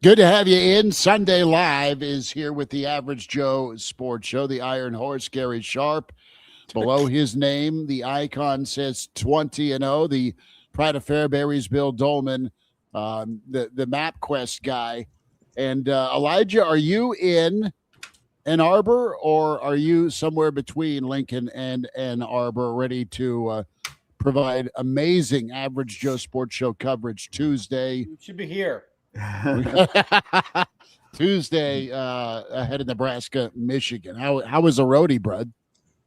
Good to have you in. Sunday Live is here with the Average Joe Sports Show. The Iron Horse, Gary Sharp. Below his name, the icon says 20-0. The Pride of Fairbury's Bill Doleman, the MapQuest guy. And Elijah, are you in Ann Arbor, or are you somewhere between Lincoln and Ann Arbor, ready to provide amazing Average Joe Sports Show coverage Tuesday? You should be here. Tuesday ahead of Nebraska, Michigan. How was the roadie, bud?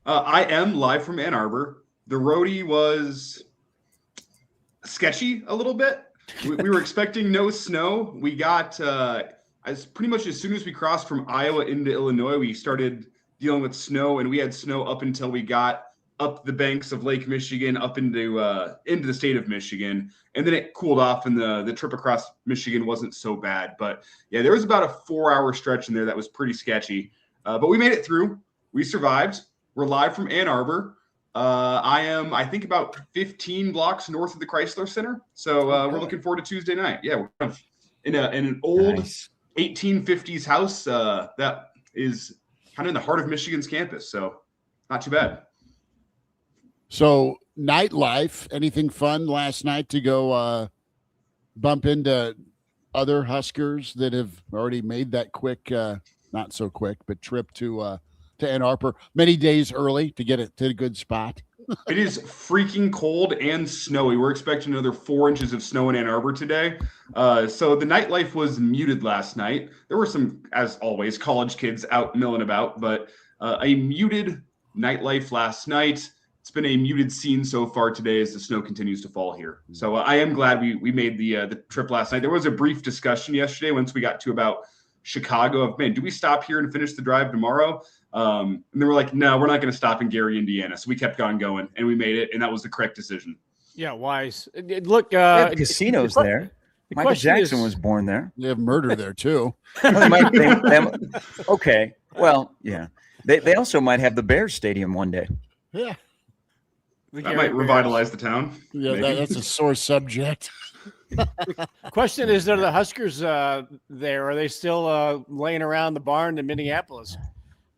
I am live from Ann Arbor. The roadie was sketchy a little bit. We were expecting no snow. We got as soon as we crossed from Iowa into Illinois, we started dealing with snow, and we had snow up until we got up the banks of Lake Michigan, up into the state of Michigan, and then it cooled off, and the trip across Michigan wasn't so bad. But yeah, there was about a 4-hour stretch in there that was pretty sketchy, but we made it through. We survived. We're live from Ann Arbor. I am, I think, about 15 blocks north of the Chrysler Center. So we're looking forward to Tuesday night. Yeah, we're in an old 1850s house that is kind of in the heart of Michigan's campus. So not too bad. So nightlife, anything fun last night to go bump into other Huskers that have already made that quick, not so quick, but trip to Ann Arbor many days early to get it to a good spot? It is freaking cold and snowy. We're expecting another 4 inches of snow in Ann Arbor today. So the nightlife was muted last night. There were some, as always, college kids out milling about, but a muted nightlife last night. It's been a muted scene so far today as the snow continues to fall here. So I am glad we made the trip last night. There was a brief discussion yesterday once we got to about Chicago of, man, do we stop here and finish the drive tomorrow? And they were like, no, we're not going to stop in Gary, Indiana. So we kept on going, and we made it, and that was the correct decision. Yeah, wise. Look, casinos there. Michael Jackson was born there. They have murder there too. Okay, well, yeah. They also might have the Bears Stadium one day. Yeah. That might revitalize the town. Yeah, that's a sore subject. Question is, are the Huskers there? Are they still laying around the barn in Minneapolis?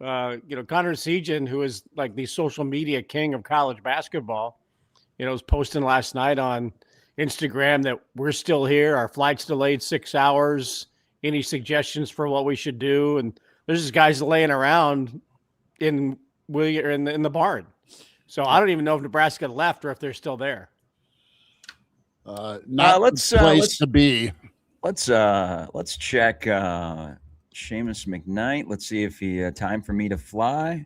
Connor Segan, who is like the social media king of college basketball, was posting last night on Instagram that we're still here. Our flight's delayed 6 hours. Any suggestions for what we should do? And there's just guys laying around in the barn. So I don't even know if Nebraska left or if they're still there. Not the place to be. Let's check Seamus McKnight. Let's see if he time for me to fly.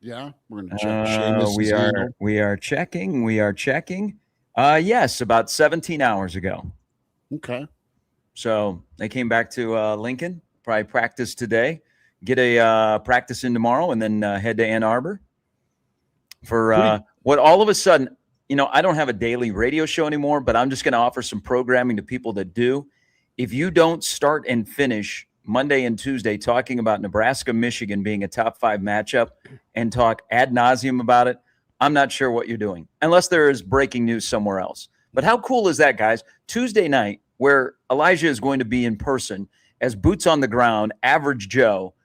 Yeah, we're gonna check Seamus. We are checking. Yes, about 17 hours ago. Okay. So they came back to Lincoln, probably practice today, get a practice in tomorrow, and then head to Ann Arbor for what all of a sudden, I don't have a daily radio show anymore, but I'm just going to offer some programming to people that do. If you don't start and finish Monday and Tuesday talking about Nebraska, Michigan being a top 5 matchup and talk ad nauseum about it, I'm not sure what you're doing, unless there is breaking news somewhere else. But how cool is that, guys? Tuesday night, where Elijah is going to be in person as boots on the ground, Average Joe,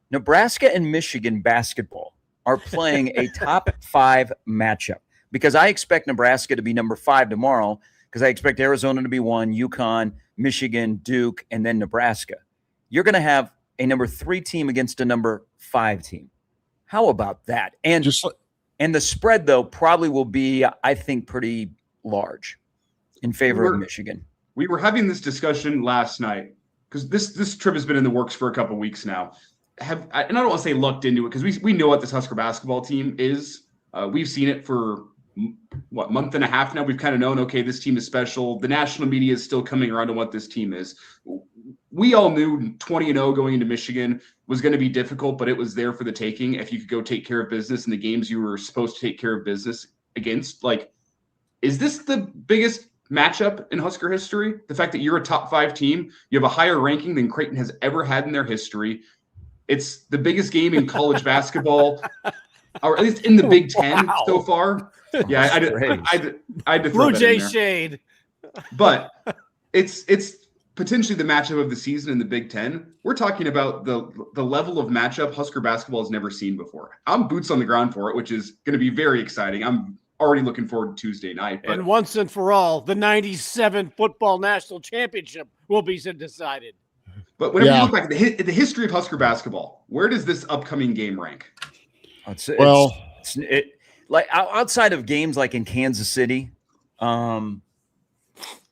Nebraska and Michigan basketball are playing a top 5 matchup, because I expect Nebraska to be number 5 tomorrow, because I expect Arizona to be 1, UConn, Michigan, Duke, and then Nebraska. You're going to have a number 3 team against a number 5 team. How about that? And the spread, though, probably will be, I think, pretty large in favor of Michigan. We were having this discussion last night because this trip has been in the works for a couple of weeks now. And I don't want to say lucked into it, because we know what this Husker basketball team is. We've seen it for month and a half now. We've kind of known, okay, this team is special. The national media is still coming around on what this team is. We all knew 20-0 going into Michigan was going to be difficult, but it was there for the taking if you could go take care of business in the games you were supposed to take care of business against. Like, is this the biggest matchup in Husker history? The fact that you're a top 5 team, you have a higher ranking than Creighton has ever had in their history. It's the biggest game in college basketball, or at least in the Big Ten so far. Yeah, I had to throw Blue that Jay in there. shade. But it's potentially the matchup of the season in the Big Ten. We're talking about the level of matchup Husker basketball has never seen before. I'm boots on the ground for it, which is going to be very exciting. I'm already looking forward to Tuesday night. But And once and for all, the 97 football national championship will be decided. But whenever you look back at the history of Husker basketball, where does this upcoming game rank? Like outside of games like in Kansas City,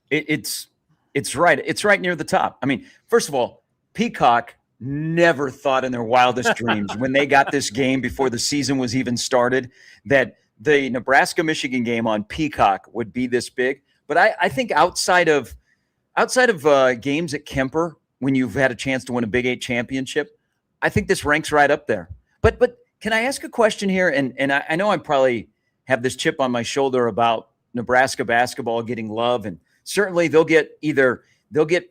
it's right near the top. I mean, first of all, Peacock never thought in their wildest dreams when they got this game before the season was even started that the Nebraska-Michigan game on Peacock would be this big. But I think outside of games at Kemper, when you've had a chance to win a Big 8 championship, I think this ranks right up there. But can I ask a question here? And I know I probably have this chip on my shoulder about Nebraska basketball getting love, and certainly they'll get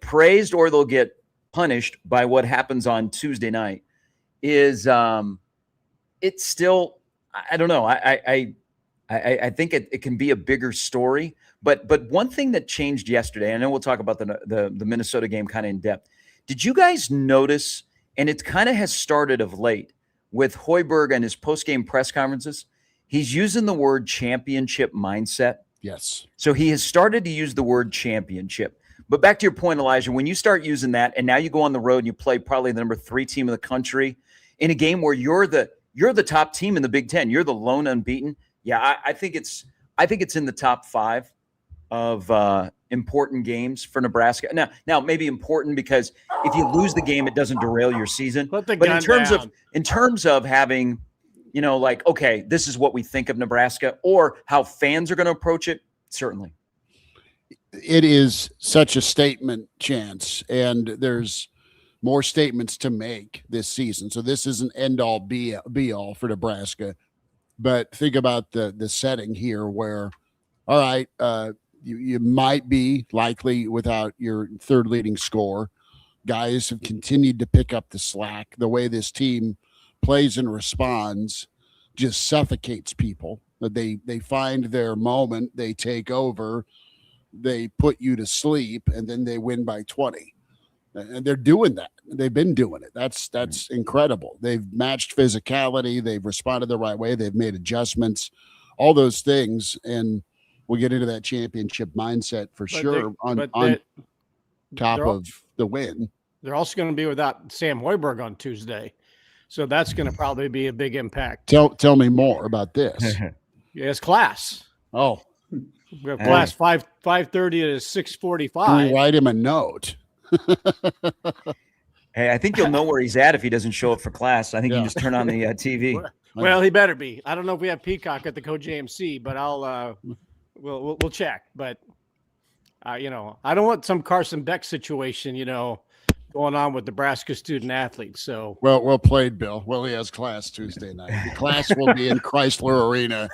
praised or they'll get punished by what happens on Tuesday night. It's still, I don't know. I think it can be a bigger story. But one thing that changed yesterday, I know we'll talk about the Minnesota game kind of in depth. Did you guys notice, and it kind of has started of late, with Hoiberg and his post-game press conferences, he's using the word championship mindset. Yes. So he has started to use the word championship. But back to your point, Elijah, when you start using that, and now you go on the road and you play probably the number 3 team in the country in a game where you're the top team in the Big Ten, you're the lone unbeaten. Yeah, I think it's in the top 5 of important games for Nebraska. Now maybe important because if you lose the game, it doesn't derail your season. But in terms of having, like, okay, this is what we think of Nebraska or how fans are going to approach it, certainly. It is such a statement, Chance, and there's more statements to make this season. So this isn't end all be all for Nebraska. But think about the setting here where, all right, you might be likely without your third leading scorer. Guys have continued to pick up the slack. The way this team plays and responds just suffocates people. They find their moment, they take over, they put you to sleep, and then they win by 20. And they're doing that. They've been doing it. That's incredible. They've matched physicality. They've responded the right way. They've made adjustments, all those things. And we'll get into that championship mindset for sure on top of the win. They're also going to be without Sam Hoiberg on Tuesday. So that's going to probably be a big impact. Tell me more about this. It's class. Oh. We have class 5:30 to 6:45. We'll write him a note. Hey, I think you'll know where he's at if he doesn't show up for class. I think you can just turn on the TV. Well, he better be. I don't know if we have Peacock at the CoJMC, but I'll we'll check. But I don't want some Carson Beck situation, going on with Nebraska student athletes. So well played, Bill. Well, he has class Tuesday night. The class will be in Chrysler Arena.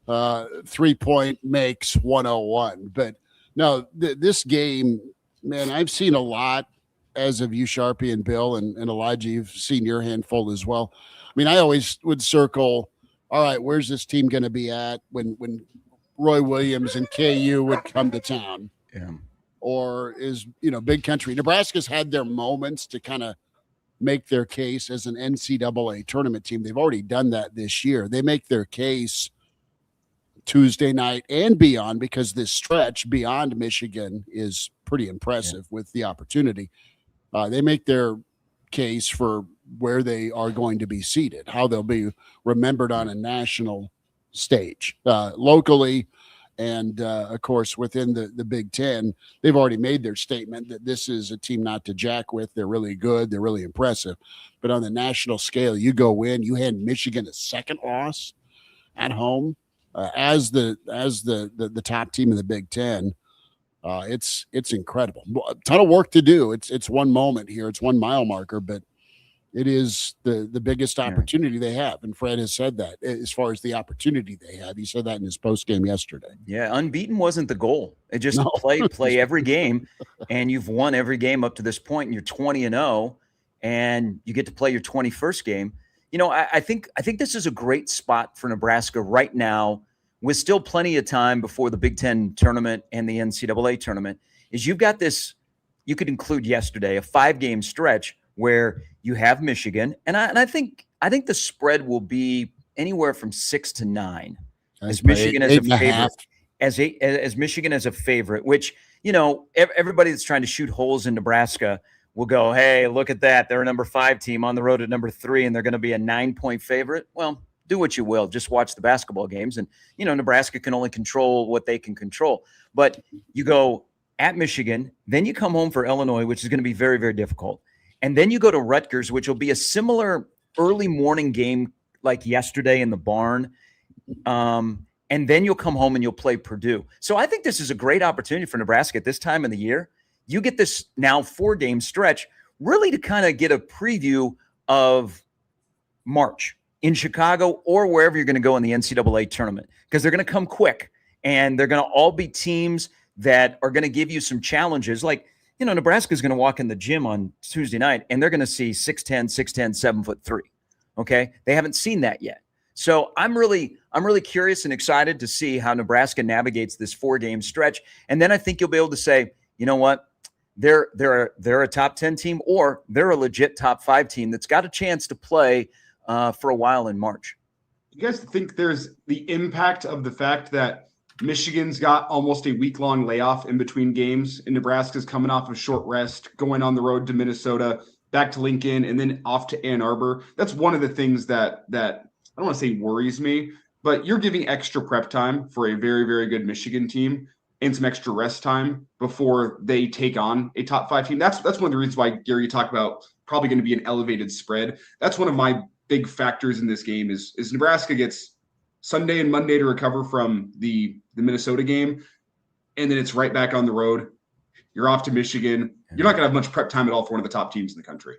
3-point makes 101. But no, this game, man, I've seen a lot, as of you, Sharpie and Bill, and Elijah, you've seen your handful as well. I mean, I always would circle, all right, where's this team going to be at when Roy Williams and KU would come to town? Yeah. Or is, Big Country. Nebraska's had their moments to kind of make their case as an NCAA tournament team. They've already done that this year. They make their case Tuesday night and beyond, because this stretch beyond Michigan is pretty impressive with the opportunity. They make their case for where they are going to be seated, how they'll be remembered on a national stage, locally, and of course within the Big Ten. They've already made their statement that this is a team not to jack with. They're really good. They're really impressive. But on the national scale, you go in, you hand Michigan a second loss at home. As the top team in the Big Ten, it's incredible. A ton of work to do. It's one moment here. It's one mile marker, but it is the biggest opportunity they have. And Fred has said that as far as the opportunity they have. He said that in his post game yesterday. Yeah, unbeaten wasn't the goal. It just play every game, and you've won every game up to this point, and you're 20-0, and you get to play your 21st game. I think this is a great spot for Nebraska right now, with still plenty of time before the Big Ten tournament and the NCAA tournament. is you've got this, you could include yesterday, a 5-game stretch where you have Michigan. And I think the spread will be anywhere from 6 to 9 as Michigan as a favorite, as Michigan as a favorite, which, everybody that's trying to shoot holes in Nebraska will go, hey, look at that. They're a number 5 team on the road at number 3, and they're going to be a 9-point favorite. Well, do what you will. Just watch the basketball games. And, Nebraska can only control what they can control. But you go at Michigan, then you come home for Illinois, which is going to be very, very difficult. And then you go to Rutgers, which will be a similar early morning game like yesterday in the barn. And then you'll come home and you'll play Purdue. So I think this is a great opportunity for Nebraska at this time of the year. You get this now 4-game stretch really to kind of get a preview of March in Chicago or wherever you're going to go in the NCAA tournament, because they're going to come quick and they're going to all be teams that are going to give you some challenges. Like, Nebraska is going to walk in the gym on Tuesday night and they're going to see 6'10", 7'3". Okay. They haven't seen that yet. So I'm really curious and excited to see how Nebraska navigates this 4-game stretch. And then I think you'll be able to say, you know what, they're a top 10 team, or they're a legit top 5 team that's got a chance to play for a while in March. You guys think there's the impact of the fact that Michigan's got almost a week-long layoff in between games, and Nebraska's coming off of short rest, going on the road to Minnesota, back to Lincoln, and then off to Ann Arbor? That's one of the things that I don't want to say worries me, but you're giving extra prep time for a very, very good Michigan team and some extra rest time before they take on a top 5 team. That's one of the reasons why, Gary, you talk about probably going to be an elevated spread. That's one of my big factors in this game is Nebraska gets Sunday and Monday to recover from the Minnesota game, and then it's right back on the road. You're off to Michigan. You're not going to have much prep time at all for one of the top teams in the country.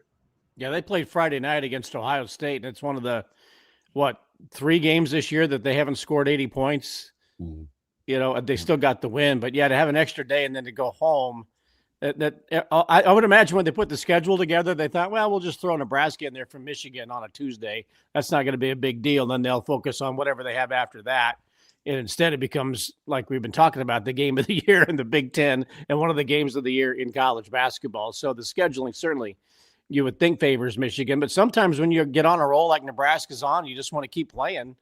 Yeah, they played Friday night against Ohio State, and it's one of the 3 games this year that they haven't scored 80 points. They still got the win, but to have an extra day and then to go home, I would imagine when they put the schedule together, they thought, well, we'll just throw Nebraska in there from Michigan on a Tuesday. That's not going to be a big deal. Then they'll focus on whatever they have after that. And instead it becomes, like we've been talking about, the game of the year in the Big Ten and one of the games of the year in college basketball. So the scheduling certainly, you would think, favors Michigan, but sometimes when you get on a roll like Nebraska's on, you just want to keep playing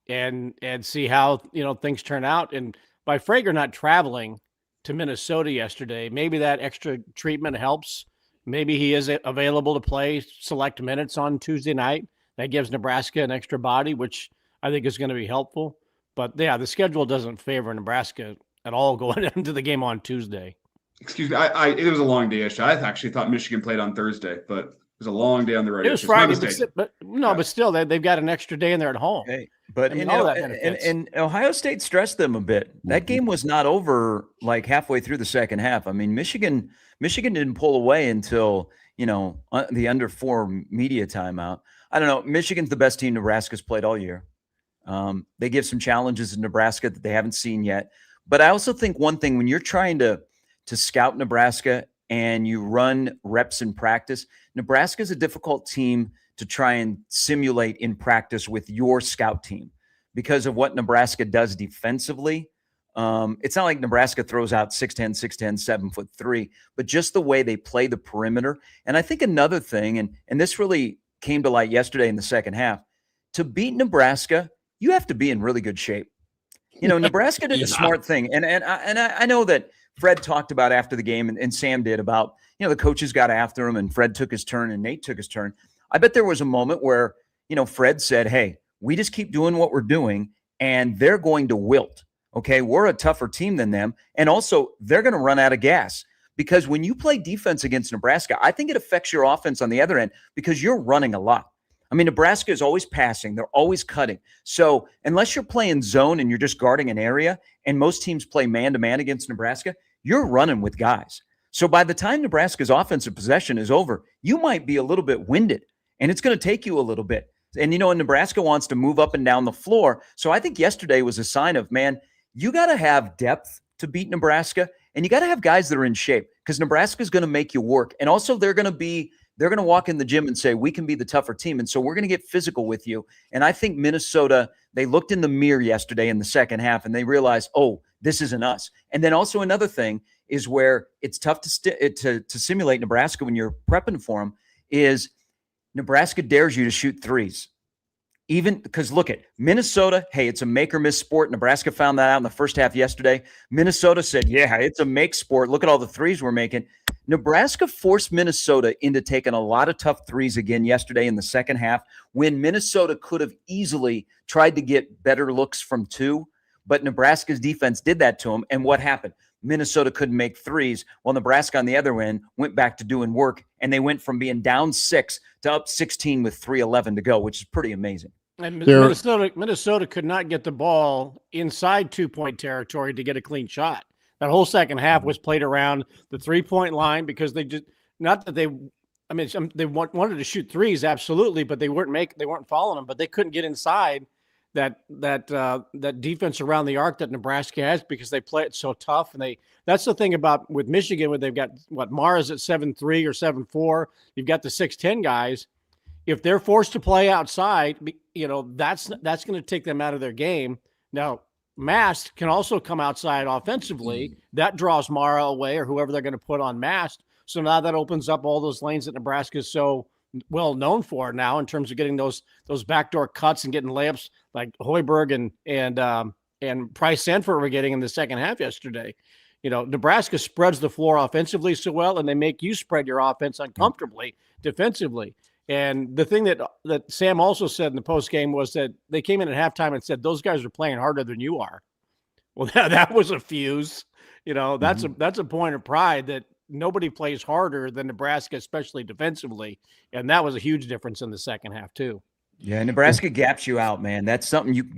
and see how, things turn out. And by Frager not traveling to Minnesota yesterday, maybe that extra treatment helps. Maybe he is available to play select minutes on Tuesday night. That gives Nebraska an extra body, which I think is going to be helpful. But the schedule doesn't favor Nebraska at all going into the game on Tuesday. Excuse me. It was a long day yesterday. I actually thought Michigan played on Thursday, but it was a long day on the road. It was Friday, but still, they've got an extra day and they're at home. Okay. But and Ohio State stressed them a bit. That game was not over like halfway through the second half. I mean, Michigan didn't pull away until the under 4 media timeout. I don't know. Michigan's the best team Nebraska's played all year. They give some challenges in Nebraska that they haven't seen yet. But I also think one thing, when you're trying to scout Nebraska and you run reps in practice, Nebraska is a difficult team to try and simulate in practice with your scout team because of what Nebraska does defensively. It's not like Nebraska throws out 6'10", 7'3", but just the way they play the perimeter. And I think another thing, and this really came to light yesterday in the second half, to beat Nebraska, you have to be in really good shape. Nebraska did a smart thing. And I know that Fred talked about after the game and Sam did about, the coaches got after him and Fred took his turn and Nate took his turn. I bet there was a moment where, Fred said, hey, we just keep doing what we're doing and they're going to wilt. Okay. We're a tougher team than them. And also they're going to run out of gas because when you play defense against Nebraska, I think it affects your offense on the other end because you're running a lot. I mean, Nebraska is always passing. They're always cutting. So unless you're playing zone and you're just guarding an area, and most teams play man-to-man against Nebraska, you're running with guys. So by the time Nebraska's offensive possession is over, you might be a little bit winded, and it's going to take you a little bit. And, and Nebraska wants to move up and down the floor. So I think yesterday was a sign of, man, you got to have depth to beat Nebraska, and you got to have guys that are in shape because Nebraska's going to make you work. And also they're going to walk in the gym and say, we can be the tougher team. And so we're going to get physical with you. And I think Minnesota, they looked in the mirror yesterday in the second half and they realized, oh, this isn't us. And then also another thing is where it's tough to simulate Nebraska when you're prepping for them, is Nebraska dares you to shoot threes. Even because look at Minnesota. Hey, it's a make or miss sport. Nebraska found that out in the first half yesterday. Minnesota said, yeah, it's a make sport. Look at all the threes we're making. Nebraska forced Minnesota into taking a lot of tough threes again yesterday in the second half, when Minnesota could have easily tried to get better looks from two, but Nebraska's defense did that to them. And what happened? Minnesota couldn't make threes, while Nebraska on the other end went back to doing work, and they went from being down 6 to up 16 with 3:11 to go, which is pretty amazing. And Minnesota could not get the ball inside 2-point territory to get a clean shot. That whole second half was played around the 3-point line, because they just, not that they, I mean, they wanted to shoot threes, absolutely, but they weren't following them, but they couldn't get inside that defense around the arc that Nebraska has, because they play it so tough. And that's the thing about with Michigan, where they've got Mara's at 7'3" or 7'4". You've got the 6'10" guys. If they're forced to play outside, that's going to take them out of their game. Now, Mast can also come outside offensively. That draws Mara away, or whoever they're going to put on Mast. So now that opens up all those lanes that Nebraska is so well known for now, in terms of getting those backdoor cuts and getting layups like Hoiberg and Price Sanford were getting in the second half yesterday. Nebraska spreads the floor offensively so well, and they make you spread your offense uncomfortably defensively. And the thing that Sam also said in the post game was that they came in at halftime and said, those guys are playing harder than you are. Well, that was a fuse. That's a point of pride, that nobody plays harder than Nebraska, especially defensively. And that was a huge difference in the second half too. Yeah, Nebraska gaps you out, man. That's something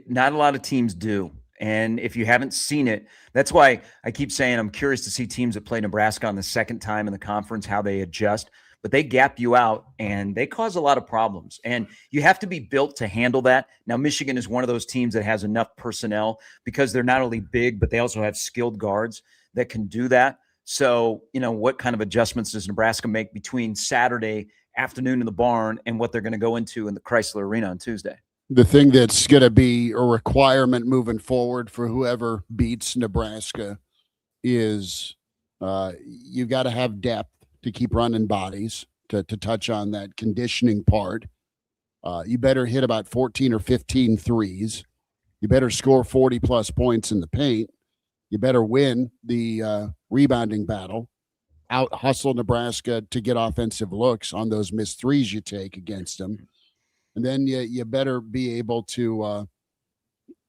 not a lot of teams do. And if you haven't seen it, that's why I keep saying I'm curious to see teams that play Nebraska on the second time in the conference, how they adjust. But they gap you out, and they cause a lot of problems. And you have to be built to handle that. Now, Michigan is one of those teams that has enough personnel, because they're not only big, but they also have skilled guards that can do that. So, what kind of adjustments does Nebraska make between Saturday afternoon in the barn and what they're going to go into in the Chrysler Arena on Tuesday? The thing that's going to be a requirement moving forward for whoever beats Nebraska is you've got to have depth to keep running bodies, to touch on that conditioning part. You better hit about 14 or 15 threes. You better score 40-plus points in the paint. You better win the rebounding battle, out-hustle Nebraska to get offensive looks on those missed threes you take against them. And then you better be able to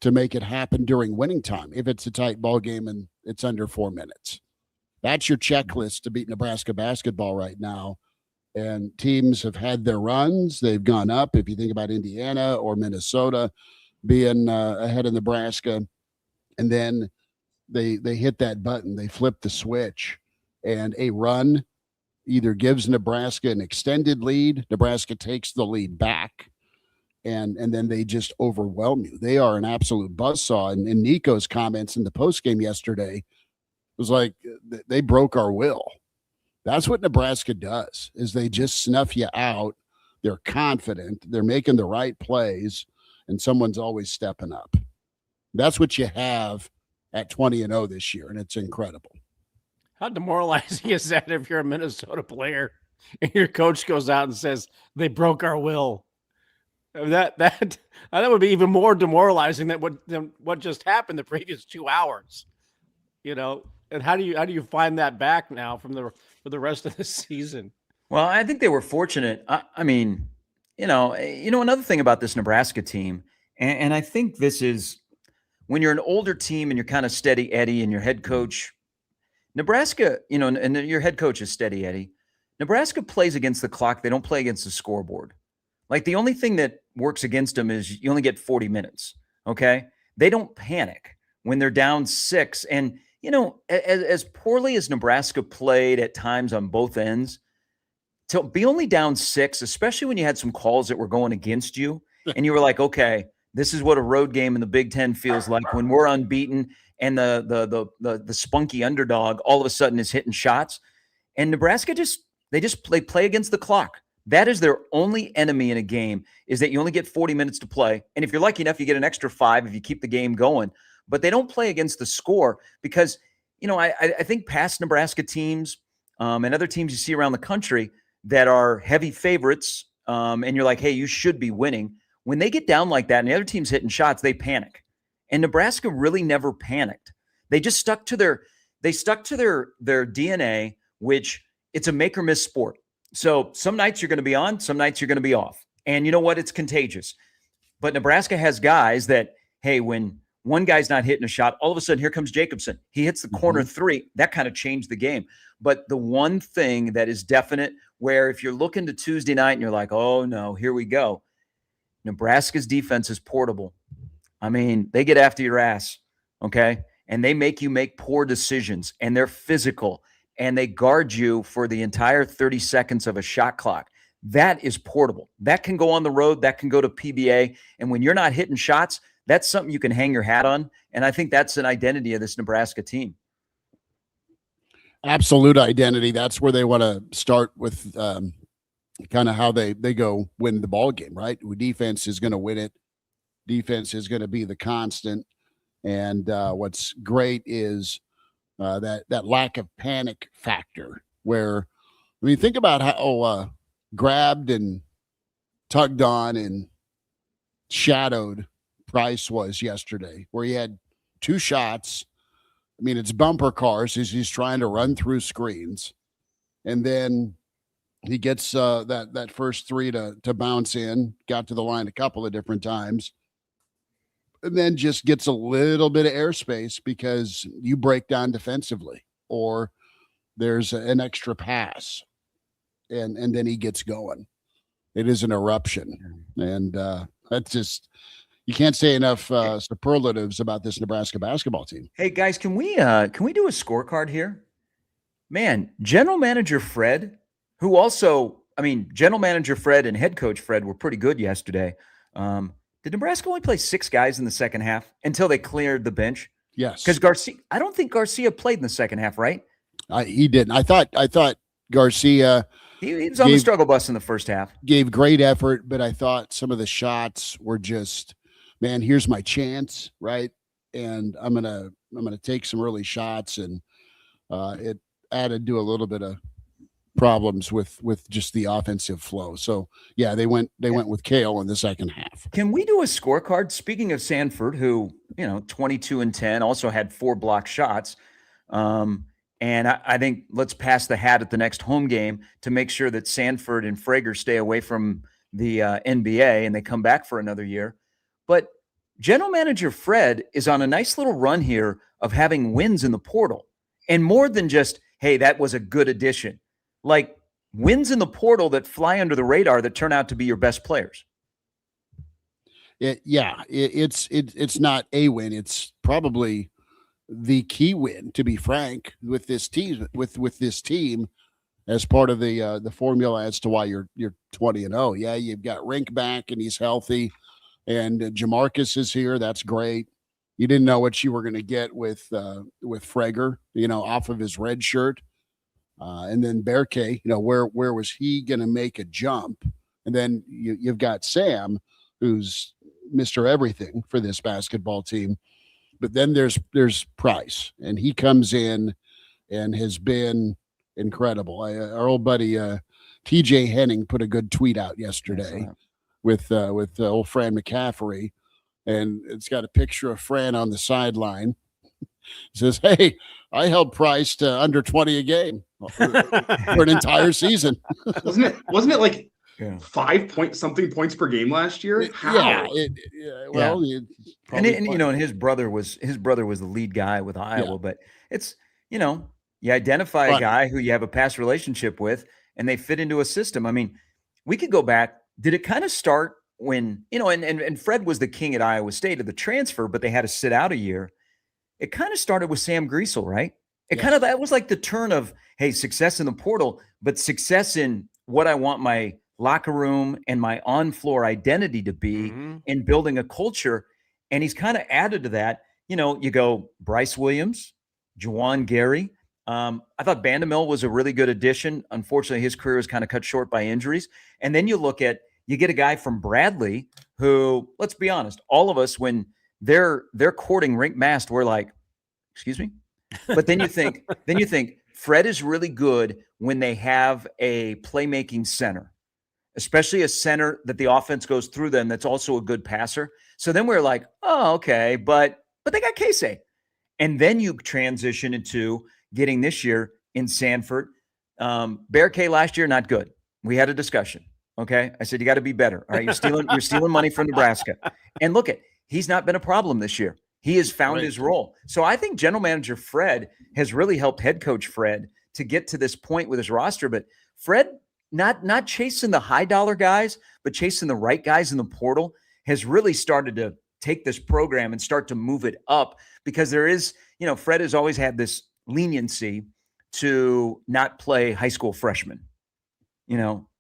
make it happen during winning time, if it's a tight ball game and it's under 4 minutes. That's your checklist to beat Nebraska basketball right now. And teams have had their runs. They've gone up. If you think about Indiana or Minnesota being ahead of Nebraska, and then they hit that button, they flip the switch, and a run either gives Nebraska an extended lead, Nebraska takes the lead back, and then they just overwhelm you. They are an absolute buzzsaw. And Nico's comments in the postgame yesterday was like, they broke our will. That's what Nebraska does, is they just snuff you out. They're confident. They're making the right plays, and someone's always stepping up. That's what you have at 20-0 this year, and it's incredible. How demoralizing is that if you're a Minnesota player and your coach goes out and says, they broke our will? That would be even more demoralizing than what just happened the previous 2 hours. And how do you find that back now for the rest of the season? Well, I think they were fortunate. I mean, another thing about this Nebraska team, and I think this is when you're an older team and you're kind of steady Eddie, and your head coach, Nebraska, and your head coach is steady Eddie. Nebraska plays against the clock. They don't play against the scoreboard. Like, the only thing that works against them is you only get 40 minutes. Okay. They don't panic when they're down 6. And, as poorly as Nebraska played at times on both ends, to be only down 6, especially when you had some calls that were going against you, and you were like, okay, this is what a road game in the Big Ten feels like when we're unbeaten and the spunky underdog all of a sudden is hitting shots. And Nebraska they play against the clock. That is their only enemy in a game, is that you only get 40 minutes to play. And if you're lucky enough, you get an extra 5 if you keep the game going. But they don't play against the score, because, I think past Nebraska teams and other teams you see around the country that are heavy favorites, and you're like, hey, you should be winning. When they get down like that and the other team's hitting shots, they panic. And Nebraska really never panicked. They just stuck to their DNA, which it's a make or miss sport. So some nights you're going to be on, some nights you're going to be off. And you know what? It's contagious. But Nebraska has guys that, hey, when one guy's not hitting a shot, all of a sudden here comes Jacobson. He hits the corner three. That kind of changed the game. But the one thing that is definite, where if you're looking to Tuesday night and you're like, oh no, here we go. Nebraska's defense is portable. I mean, they get after your ass, okay? And they make you make poor decisions, and they're physical, and they guard you for the entire 30 seconds of a shot clock. That is portable. That can go on the road. That can go to PBA. And when you're not hitting shots, that's something you can hang your hat on. And I think that's an identity of this Nebraska team. Absolute identity. That's where they want to start with kind of how they go win the ball game, right? Defense is going to win it. Defense is going to be the constant. And what's great is that lack of panic factor where, I mean, think about how grabbed and tugged on and shadowed Price was yesterday, where he had two shots. I mean, it's bumper cars as he's trying to run through screens. And then he gets that first three to bounce in, got to the line a couple of different times, and then just gets a little bit of airspace because you break down defensively or there's an extra pass. And then he gets going. It is an eruption. And that's just, you can't say enough superlatives about this Nebraska basketball team. Hey guys, can we do a scorecard here? Man, General Manager Fred, who also, I mean, General Manager Fred and Head Coach Fred were pretty good yesterday. Did Nebraska only play 6 guys in the second half until they cleared the bench? Yes. Because I don't think Garcia played in the second half, right? He didn't. I thought Garcia. He was on the struggle bus in the first half. Gave great effort, but I thought some of the shots were just, man, here's my chance, right? And I'm gonna take some early shots, and it added to a little bit of problems with just the offensive flow. So yeah, they went with Kale in the second half. Can we do a scorecard? Speaking of Sanford, who 22-10, also had 4 block shots. And I think let's pass the hat at the next home game to make sure that Sanford and Frager stay away from the NBA and they come back for another year. But General Manager Fred is on a nice little run here of having wins in the portal. And more than just, hey, that was a good addition. Like wins in the portal that fly under the radar that turn out to be your best players. It's not a win. It's probably the key win, to be frank, with this team, with this team as part of the formula as to why you're 20-0. Yeah, you've got Rink back and he's healthy, and Jamarcus is here. That's great. You didn't know what you were going to get with Frager, off of his red shirt, and then Berke. Where was he going to make a jump? And then you've got Sam, who's Mr. Everything for this basketball team. But then there's Price, and he comes in and has been incredible. Our old buddy TJ Henning put a good tweet out yesterday with old Fran McCaffrey, and it's got a picture of Fran on the sideline. It says, "Hey, I held Price to under 20 a game for an entire season." Wasn't it like 5 point something points per game last year? How? And his brother was the lead guy with Iowa, but it's, you identify a guy who you have a past relationship with and they fit into a system. I mean, we could go back. Did it kind of start when, and Fred was the king at Iowa State of the transfer, but they had to sit out a year. It kind of started with Sam Griesel, right? That was like the turn of, hey, success in the portal, but success in what I want my locker room and my on-floor identity to be in building a culture. And he's kind of added to that. You go Bryce Williams, Juwan Gary. I thought Bandamel was a really good addition. Unfortunately, his career was kind of cut short by injuries. And then you get a guy from Bradley who, let's be honest, all of us, when they're courting Rink Mast, we're like, excuse me? But then you think Fred is really good when they have a playmaking center, especially a center that the offense goes through them that's also a good passer. So then we're like, oh, okay, but they got Casey. And then you transition into getting this year in Sanford. Bear K last year, not good. We had a discussion. Okay. I said, you got to be better. All right. You're stealing money from Nebraska. And look he's not been a problem this year. He has found his role. So I think general manager Fred has really helped head coach Fred to get to this point with his roster. But Fred, not chasing the high dollar guys, but chasing the right guys in the portal, has really started to take this program and start to move it up, because there is, Fred has always had this leniency to not play high school freshmen,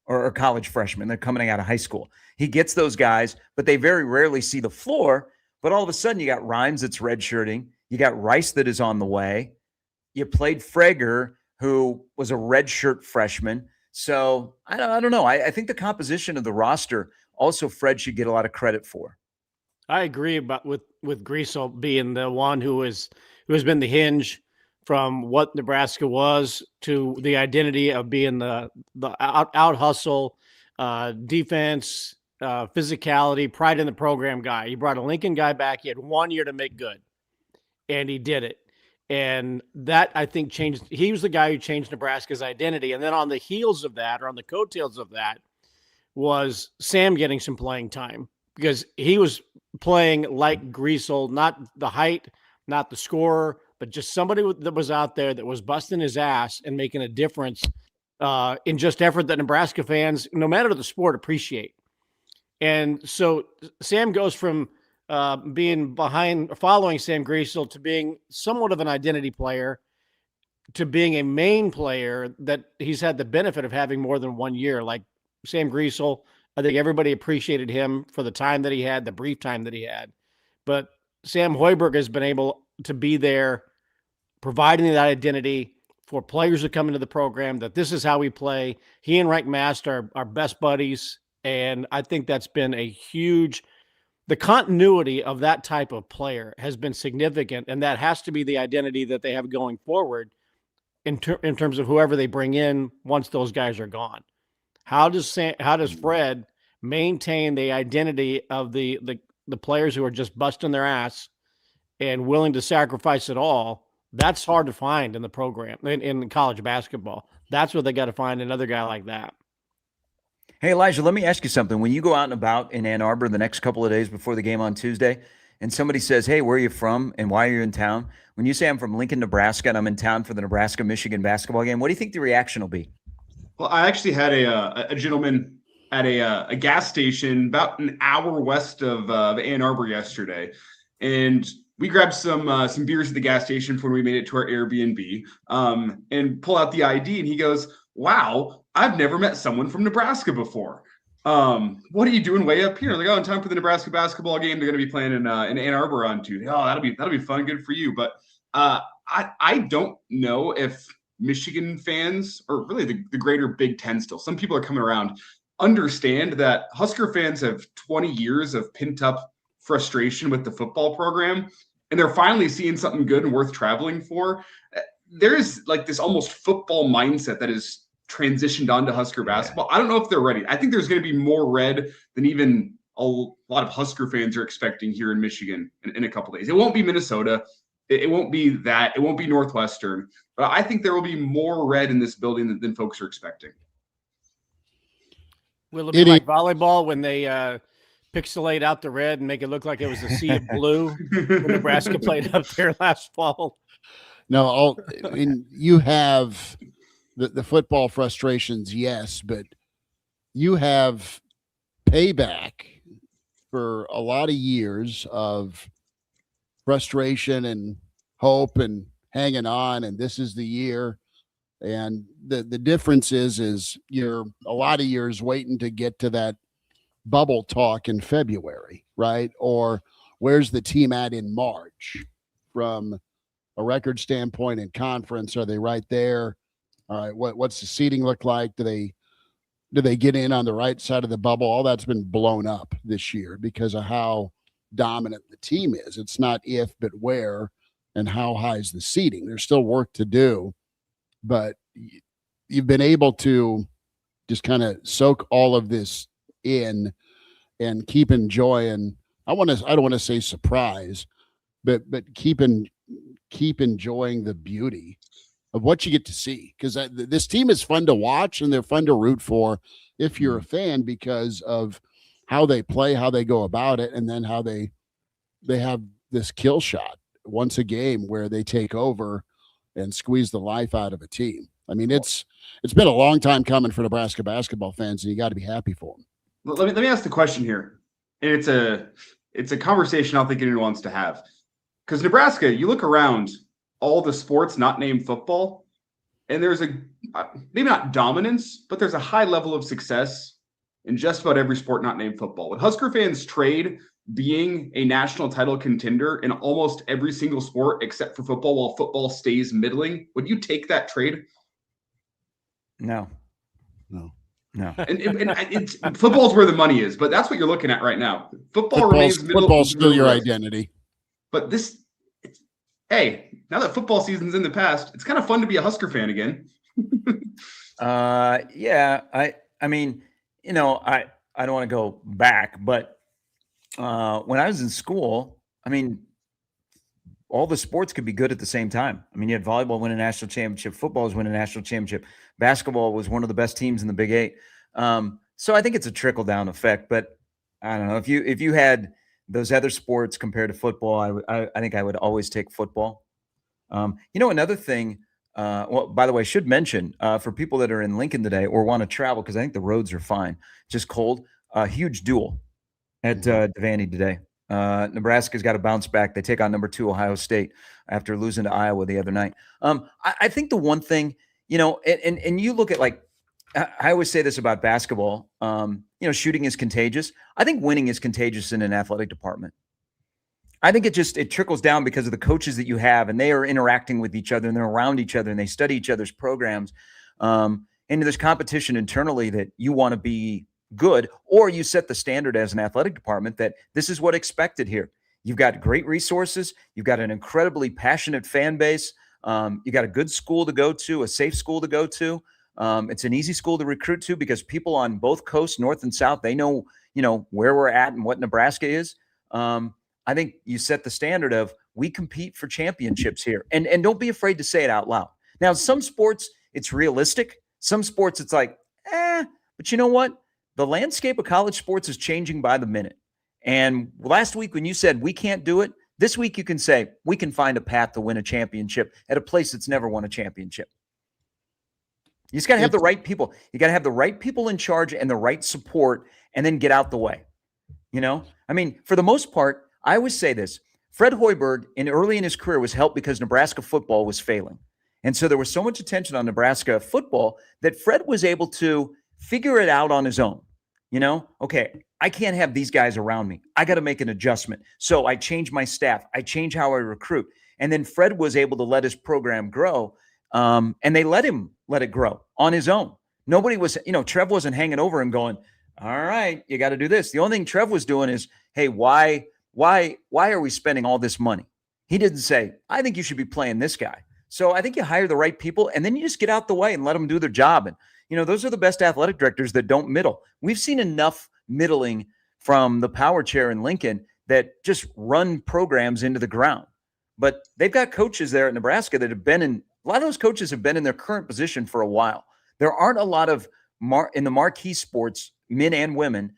or college freshmen. They're coming out of high school. He gets those guys, but they very rarely see the floor. But all of a sudden you got Rhymes that's redshirting. You got Rice that is on the way. You played Frager, who was a redshirt freshman. So I don't know. I think the composition of the roster also Fred should get a lot of credit for. I agree about with Griesel being the one who has been the hinge from what Nebraska was to the identity of being the out hustle, defense, physicality, pride in the program guy. He brought a Lincoln guy back. He had 1 year to make good, and he did it. And that, I think, changed. He was the guy who changed Nebraska's identity. And then on the heels of that, or on the coattails of that, was Sam getting some playing time, because he was playing like Griesel, not the height, not the scorer, but just somebody that was out there that was busting his ass and making a difference in just effort that Nebraska fans, no matter the sport, appreciate. And so Sam goes from being following Sam Griesel to being somewhat of an identity player to being a main player that he's had the benefit of having more than 1 year. Like Sam Griesel, I think everybody appreciated him for the time that he had, the brief time that he had. But Sam Hoiberg has been able to be there, providing that identity for players who come into the program, that this is how we play. He and Reich Mast are best buddies. And I think that's been the continuity of that type of player has been significant. And that has to be the identity that they have going forward in terms of whoever they bring in once those guys are gone. How does Fred maintain the identity of the players who are just busting their ass and willing to sacrifice it all? That's hard to find in the program, in college basketball. That's what they got to find, another guy like that. Hey, Elijah, let me ask you something. When you go out and about in Ann Arbor the next couple of days before the game on Tuesday, and somebody says, hey, where are you from and why are you in town? When you say I'm from Lincoln, Nebraska, and I'm in town for the Nebraska-Michigan basketball game, what do you think the reaction will be? Well, I actually had a gentleman at a gas station about an hour west of Ann Arbor yesterday, and we grabbed some beers at the gas station before we made it to our Airbnb, and pull out the ID, and he goes, wow, I've never met someone from Nebraska before. What are you doing way up here? Like, oh, in time for the Nebraska basketball game. They're going to be playing in Ann Arbor on Tuesday. Oh, that'll be fun. Good for you. But I don't know if Michigan fans, or really the greater Big Ten still, some people are coming around, understand that Husker fans have 20 years of pent up frustration with the football program, and they're finally seeing something good and worth traveling for. There's like this almost football mindset that is transitioned onto Husker basketball. I don't know if they're ready. I think there's going to be more red than even a lot of Husker fans are expecting here in Michigan in a couple days. It won't be Minnesota. It won't be that. It won't be Northwestern. But I think there will be more red in this building than folks are expecting. Will it be like volleyball when they pixelate out the red and make it look like it was a sea of blue when Nebraska played up there last fall? No, you have the football frustrations, yes, but you have payback for a lot of years of frustration and hope and hanging on, and this is the year. And the difference is you're a lot of years waiting to get to that bubble talk in February, right? Or where's the team at in March from a record standpoint in conference? Are they right there? All right, what's the seating look like? Do they get in on the right side of the bubble? All that's been blown up this year because of how dominant the team is. It's not if, but where. and how high is the seating. There's still work to do, but you've been able to just kind of soak all of this in and keep enjoying. I don't want to say surprise, but keep enjoying the beauty of what you get to see, because this team is fun to watch and they're fun to root for if you're a fan, because of how they play, how they go about it, and then how they have this kill shot once a game where they take over and squeeze the life out of a team. I mean, it's been a long time coming for Nebraska basketball fans, and you got to be happy for them. Let me ask the question here, and it's a conversation I don't think anyone wants to have, because Nebraska, you look around all the sports not named football, and there's a maybe not dominance, but there's a high level of success in just about every sport not named football. Would Husker fans trade being a national title contender in almost every single sport except for football, while football stays middling? Would you take that trade? No. And football's where the money is, but that's what you're looking at right now. Remains middle. Football's still your identity. But hey, now that football season's in the past, it's kind of fun to be a Husker fan again. Yeah. I mean, I don't want to go back, but when I was in school, I mean, all the sports could be good at the same time. I mean, you had volleyball win a national championship, football was win a national championship, basketball was one of the best teams in the Big Eight. So I think it's a trickle down effect, but I don't know, if you had those other sports compared to football, I think I would always take football. Another thing, well, by the way, I should mention for people that are in Lincoln today or want to travel, because I think the roads are fine, just cold, huge duel at Devaney today. Nebraska's got to bounce back. They take on number 2 Ohio State after losing to Iowa the other night. I think the one thing, and you look at, like, I always say this about basketball, shooting is contagious. I think winning is contagious in an athletic department. I think it trickles down because of the coaches that you have, and they are interacting with each other and they're around each other and they study each other's programs. And there's competition internally that you want to be good, or you set the standard as an athletic department that this is what expected here. You've got great resources. You've got an incredibly passionate fan base. You got a good school to go to, a safe school to go to. It's an easy school to recruit to because people on both coasts, North and South, they know, where we're at and what Nebraska is. I think you set the standard of we compete for championships here, and don't be afraid to say it out loud. Now, some sports, it's realistic. Some sports, it's like, but you know what? The landscape of college sports is changing by the minute. And last week when you said we can't do it, this week you can say we can find a path to win a championship at a place that's never won a championship. You just got to have the right people. You got to have the right people in charge and the right support, and then get out the way. I mean, for the most part, I always say this. Fred Hoiberg, early in his career, was helped because Nebraska football was failing. And so there was so much attention on Nebraska football that Fred was able to figure it out on his own. Okay, I can't have these guys around me. I got to make an adjustment. So I change my staff. I change how I recruit. And then Fred was able to let his program grow. And they let him let it grow on his own. Nobody was, Trev wasn't hanging over him going, all right, you got to do this. The only thing Trev was doing is, hey, why are we spending all this money? He didn't say, I think you should be playing this guy. So I think you hire the right people, and then you just get out the way and let them do their job. And, those are the best athletic directors that don't middle. We've seen enough middling from the power chair in Lincoln that just run programs into the ground. But they've got coaches there at Nebraska that have been in, a lot of those coaches have been in their current position for a while. There aren't a lot of, in the marquee sports, men and women,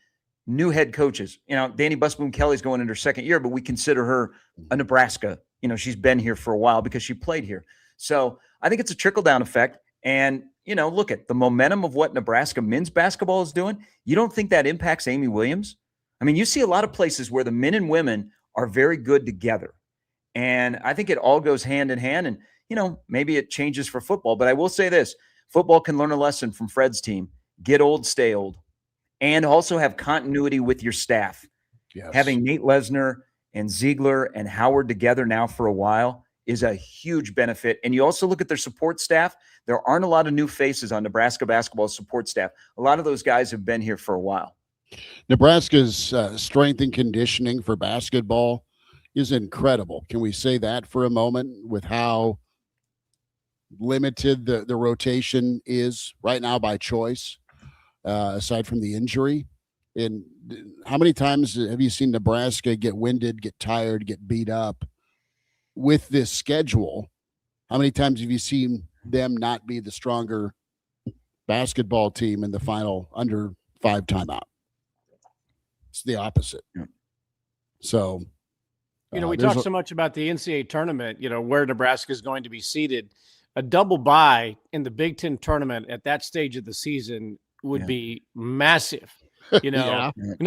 new head coaches. Danny Busboom Kelly's going into her second year, but we consider her a Nebraska. She's been here for a while because she played here. So I think it's a trickle-down effect. And, look at the momentum of what Nebraska men's basketball is doing. You don't think that impacts Amy Williams? I mean, you see a lot of places where the men and women are very good together. And I think it all goes hand in hand. And, maybe it changes for football. But I will say this, football can learn a lesson from Fred's team. Get old, stay old. And also have continuity with your staff. Yes. Having Nate Lesnar and Ziegler and Howard together now for a while is a huge benefit. And you also look at their support staff. There aren't a lot of new faces on Nebraska basketball support staff. A lot of those guys have been here for a while. Nebraska's strength and conditioning for basketball is incredible. Can we say that for a moment with how limited the rotation is right now by choice, aside from the injury? And how many times have you seen Nebraska get winded, get tired, get beat up with this schedule? How many times have you seen them not be the stronger basketball team in the final under 5 timeout? It's the opposite. Yeah. So, we talk so much about the NCAA tournament, where Nebraska is going to be seated. A double bye in the Big Ten tournament at that stage of the season would be massive. It's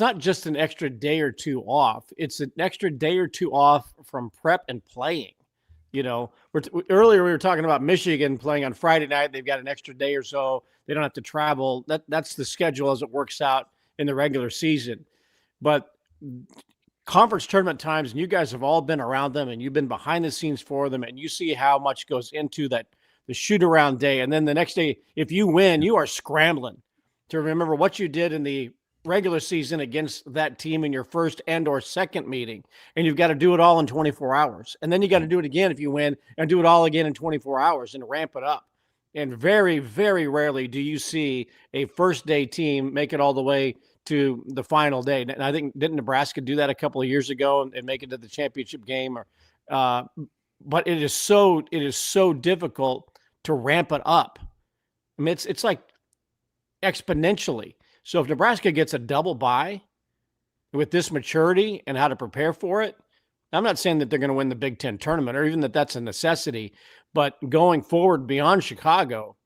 not just an extra day or two off. It's an extra day or two off from prep and playing. Earlier we were talking about Michigan playing on Friday night. They've got an extra day or so. They don't have to travel. That's the schedule as it works out in the regular season. But conference tournament times, and you guys have all been around them, and you've been behind the scenes for them, and you see how much goes into the shoot around day. And then the next day, if you win, you are scrambling to remember what you did in the regular season against that team in your first and or second meeting. And you've got to do it all in 24 hours. And then you got to do it again if you win, and do it all again in 24 hours and ramp it up. And very, very rarely do you see a first day team make it all the way to the final day. And I think, didn't Nebraska do that a couple of years ago and make it to the championship game? But it is so difficult to ramp it up. I mean, it's like exponentially. So if Nebraska gets a double bye with this maturity and how to prepare for it, I'm not saying that they're going to win the Big Ten tournament or even that that's a necessity, but going forward beyond Chicago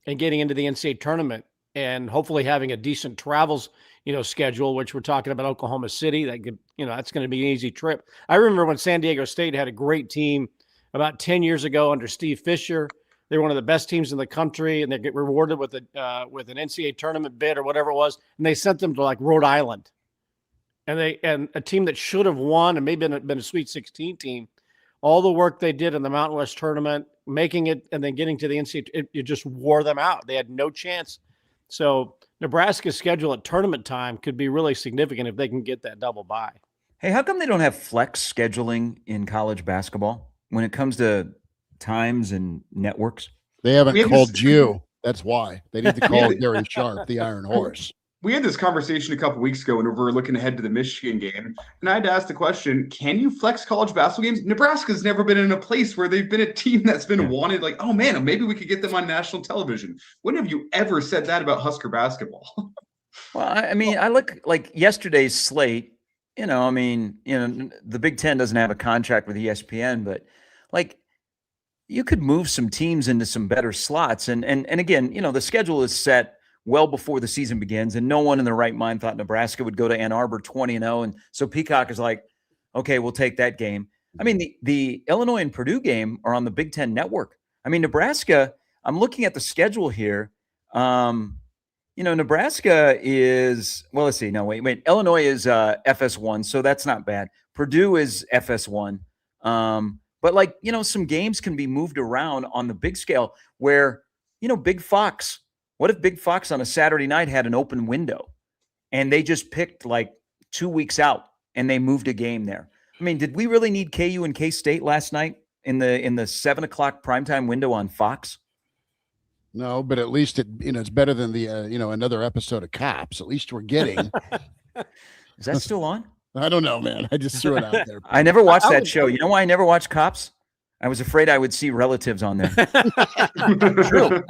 and getting into the NCAA tournament and hopefully having a decent travels, schedule, which we're talking about Oklahoma City, that could, that's going to be an easy trip. I remember when San Diego State had a great team about 10 years ago under Steve Fisher. They were one of the best teams in the country, and they get rewarded with an NCAA tournament bid or whatever it was, and they sent them to like Rhode Island, and a team that should have won and maybe been a Sweet 16 team. All the work they did in the Mountain West tournament, making it, and then getting to the NCAA, it just wore them out. They had no chance. So Nebraska's schedule at tournament time could be really significant if they can get that double bye. Hey, how come they don't have flex scheduling in college basketball when it comes to times and networks? They haven't called you. That's why. They need to call Gary Sharp, the Iron Horse. We had this conversation a couple weeks ago when we were looking ahead to the Michigan game, and I had to ask the question, can you flex college basketball games? Nebraska's never been in a place where they've been a team that's been wanted, like, oh man, maybe we could get them on national television. When have you ever said that about Husker basketball? Well, I look like yesterday's slate, the Big Ten doesn't have a contract with ESPN, but like you could move some teams into some better slots. And again, the schedule is set well before the season begins, and no one in their right mind thought Nebraska would go to Ann Arbor 20-0. And so Peacock is like, okay, we'll take that game. I mean, the Illinois and Purdue game are on the Big Ten Network. I mean, Nebraska, I'm looking at the schedule here. Nebraska is, well, let's see. No, wait. Illinois is FS1, so that's not bad. Purdue is FS1. But some games can be moved around on the big scale where, Big Fox. What if Big Fox on a Saturday night had an open window and they just picked like 2 weeks out and they moved a game there? I mean, did we really need KU and K-State last night in the 7:00 primetime window on Fox? No, but at least it's better than the another episode of Cops. At least we're getting. Is that still on? I don't know, man. I just threw it out there. I never watched that show. You know why I never watched Cops? I was afraid I would see relatives on there.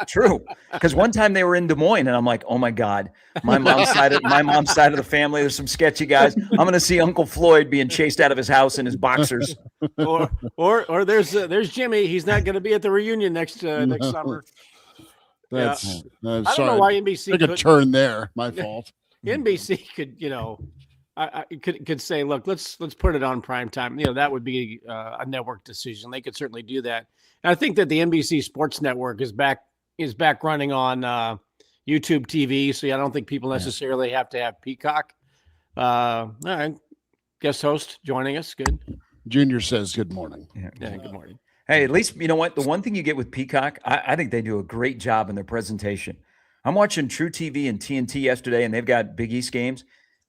True. Because one time they were in Des Moines, and I'm like, oh my God, my mom's side of the family, there's some sketchy guys. I'm going to see Uncle Floyd being chased out of his house in his boxers. Or there's Jimmy. He's not going to be at the reunion next summer. I don't know why NBC took a turn there. My fault. NBC could, I could say, look, let's put it on prime time. That would be a network decision. They could certainly do that. And I think that the NBC Sports Network is back running on YouTube TV. So I don't think people necessarily have to have Peacock. All right, guest host joining us. Good. Junior says good morning. Yeah, good morning. Hey, at least you know what? The one thing you get with Peacock, I think they do a great job in their presentation. I'm watching True TV and TNT yesterday, and they've got Big East games.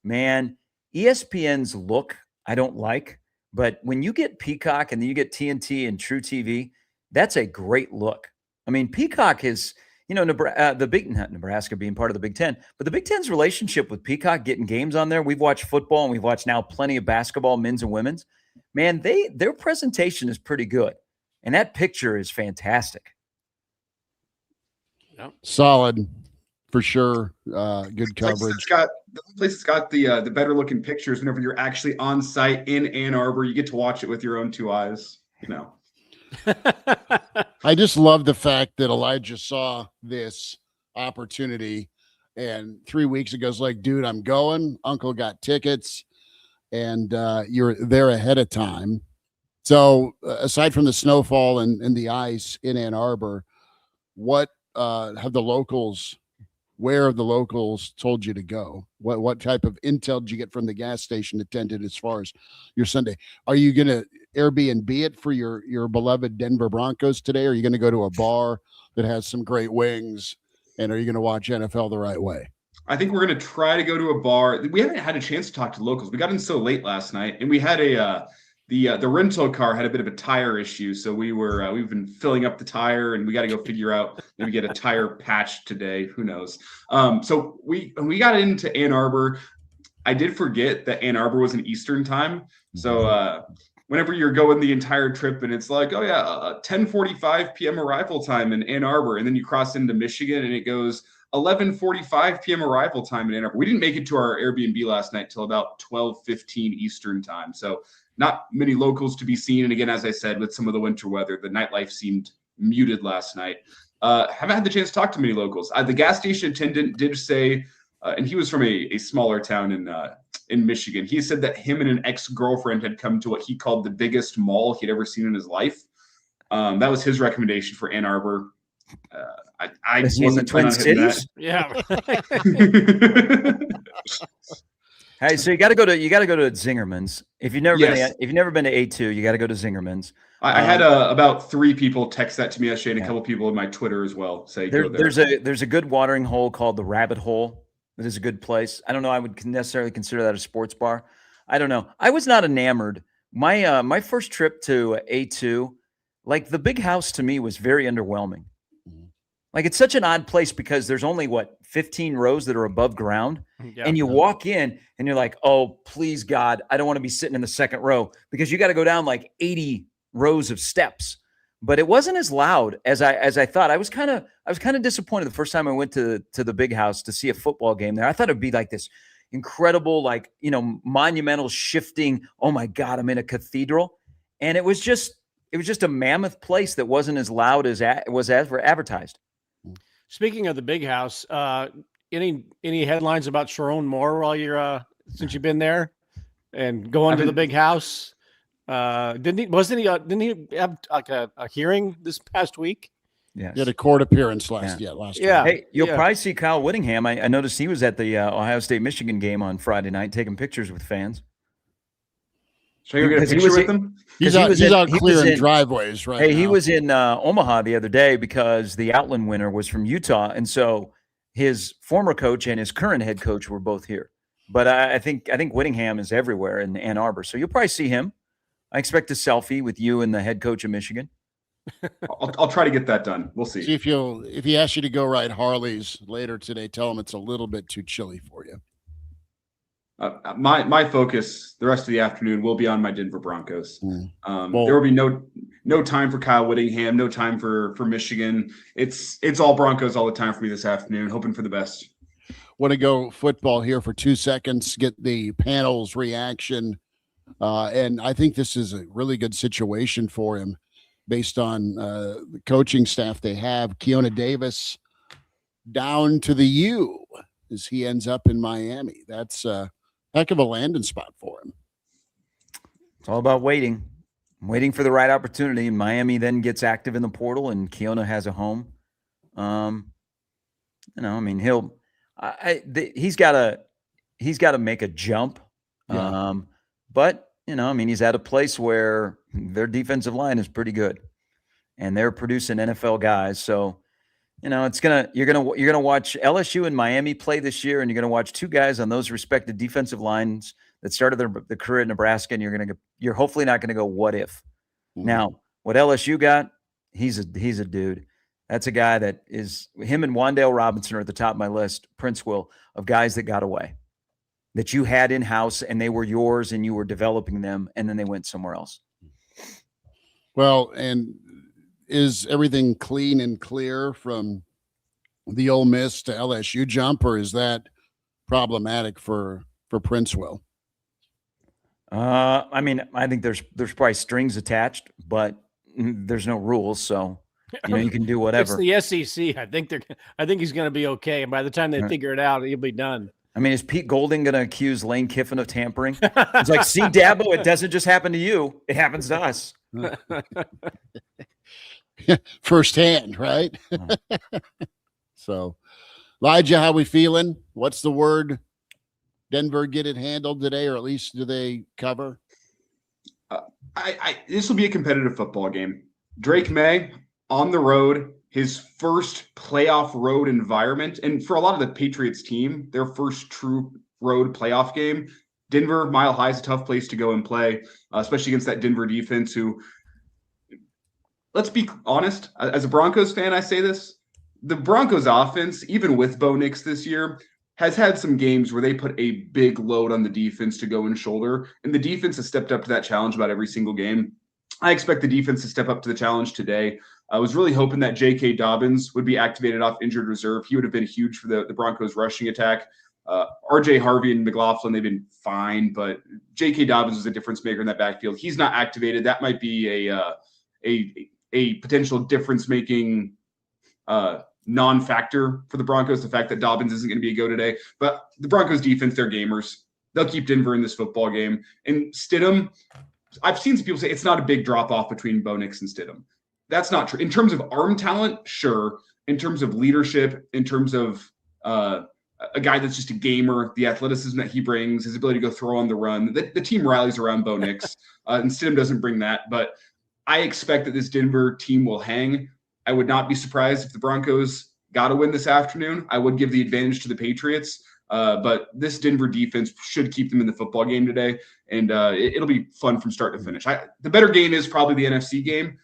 Man, ESPN's look I don't like, But when you get Peacock and then you get TNT and True TV, that's a great look. I mean, Peacock is, not Nebraska being part of the Big Ten, but the Big Ten's relationship with Peacock, getting games on there. We've watched football and we've watched now plenty of basketball, men's and women's. Man, their presentation is pretty good. And that picture is fantastic. Yep. Solid for sure. Good coverage. The place that's got the better looking pictures whenever you're actually on site in Ann Arbor. You get to watch it with your own two eyes, I just love the fact that Elijah saw this opportunity and 3 weeks ago was like, dude, I'm going. Uncle got tickets and you're there ahead of time. So aside from the snowfall and the ice in Ann Arbor, what where have the locals told you to go? What type of intel did you get from the gas station attendant as far as your Sunday? Are you going to Airbnb it for your beloved Denver Broncos today? Or are you going to go to a bar that has some great wings? And are you going to watch NFL the right way? I think we're going to try to go to a bar. We haven't had a chance to talk to locals. We got in so late last night, and we had the rental car had a bit of a tire issue, so we've been filling up the tire, and we got to go figure out maybe get a tire patch today. Who knows? So we got into Ann Arbor. I did forget that Ann Arbor was in Eastern time, so whenever you're going the entire trip and it's like, oh yeah, 10:45 p.m. arrival time in Ann Arbor, and then you cross into Michigan and it goes 11:45 p.m. arrival time in Ann Arbor. We didn't make it to our Airbnb last night till about 12:15 Eastern time, so not many locals to be seen. And again, as I said, with some of the winter weather, the nightlife seemed muted last night. Haven't had the chance to talk to many locals. The gas station attendant did say, and he was from a smaller town in Michigan. He said that him and an ex-girlfriend had come to what he called the biggest mall he'd ever seen in his life. That was his recommendation for Ann Arbor. I wasn't Twin Cities. Yeah. Hey, so you got to go to Zingerman's. If you've never been to A2, you got to go to Zingerman's. I had about 3 people text that to me yesterday, and a couple people in my Twitter as well say go there. There's a good watering hole called the Rabbit Hole. That is a good place. I don't know. I would necessarily consider that a sports bar. I don't know. I was not enamored. My first trip to A2, like the big house to me was very underwhelming. Like it's such an odd place because there's only 15 rows that are above ground. Yeah, and you walk in and you're like, oh, please God, I don't want to be sitting in the second row because you got to go down like 80 rows of steps. But it wasn't as loud as I thought. I was kind of disappointed the first time I went to the big house to see a football game there. I thought it'd be like this incredible, monumental shifting. Oh my God, I'm in a cathedral. And it was just a mammoth place that wasn't as loud as it was advertised. Speaking of the big house, any headlines about Sharon Moore while you're since you've been there and going to the big house? Didn't he have like a hearing this past week? Yeah, he had a court appearance last week. Hey, you'll probably see Kyle Whittingham. I noticed he was at the Ohio State Michigan game on Friday night taking pictures with fans. So you're going to picture with him? He's out clearing driveways, right? Hey, he was in Omaha the other day because the Outland winner was from Utah, and so his former coach and his current head coach were both here. But I think Whittingham is everywhere in Ann Arbor, so you'll probably see him. I expect a selfie with you and the head coach of Michigan. I'll try to get that done. We'll see. See if he asks you to go ride Harleys later today, tell him it's a little bit too chilly for you. My focus the rest of the afternoon will be on my Denver Broncos. There will be no time for Kyle Whittingham, no time for Michigan. It's all Broncos all the time for me this afternoon, hoping for the best. Want to go football here for 2 seconds, get the panel's reaction. And I think this is a really good situation for him based on the coaching staff they have. Keona Davis down to the U as he ends up in Miami. That's heck of a landing spot for him. It's all about waiting for the right opportunity. And Miami then gets active in the portal, and Keona has a home. He's got to make a jump. Yeah. But he's at a place where their defensive line is pretty good, and they're producing NFL guys. So, you're gonna watch LSU and Miami play this year, and you're gonna watch 2 guys on those respective defensive lines that started their career at Nebraska, and you're hopefully not going to go, what if? Mhm. Now, what LSU got, he's a dude. That's a guy that is, him and Wandale Robinson are at the top of my list, Prince Will, of guys that got away, that you had in-house and they were yours and you were developing them, and then they went somewhere else. Well, and is everything clean and clear from the Ole Miss to LSU jump, or is that problematic for Princewell? I mean, I think there's probably strings attached, but there's no rules, so you can do whatever. It's the SEC. I think he's going to be okay, and by the time they figure it out, he'll be done. I mean, is Pete Golding going to accuse Lane Kiffin of tampering? It's like, see, Dabo, it doesn't just happen to you; it happens to us. Firsthand, right? So, Elijah, how we feeling? What's the word? Denver get it handled today, or at least do they cover? This will be a competitive football game. Drake May on the road, his first playoff road environment, and for a lot of the Patriots team, their first true road playoff game. Denver, Mile High is a tough place to go and play, especially against that Denver defense who, let's be honest, as a Broncos fan, I say this, the Broncos offense, even with Bo Nix this year, has had some games where they put a big load on the defense to go and shoulder, and the defense has stepped up to that challenge about every single game. I expect the defense to step up to the challenge today. I was really hoping that J.K. Dobbins would be activated off injured reserve. He would have been huge for the Broncos rushing attack. R.J. Harvey and McLaughlin, they've been fine, but J.K. Dobbins was a difference maker in that backfield. He's not activated. That might be a potential difference-making non-factor for the Broncos, the fact that Dobbins isn't going to be a go today. But the Broncos defense, they're gamers. They'll keep Denver in this football game. And Stidham, I've seen some people say it's not a big drop-off between Bo Nix and Stidham. That's not true. In terms of arm talent, sure. In terms of leadership, in terms of a guy that's just a gamer, the athleticism that he brings, his ability to go throw on the run, the team rallies around Bo Nix, and Stidham doesn't bring that. But I expect that this Denver team will hang. I would not be surprised if the Broncos got to win this afternoon. I would give the advantage to the Patriots, but this Denver defense should keep them in the football game today, and it'll be fun from start to finish. The better game is probably the NFC game.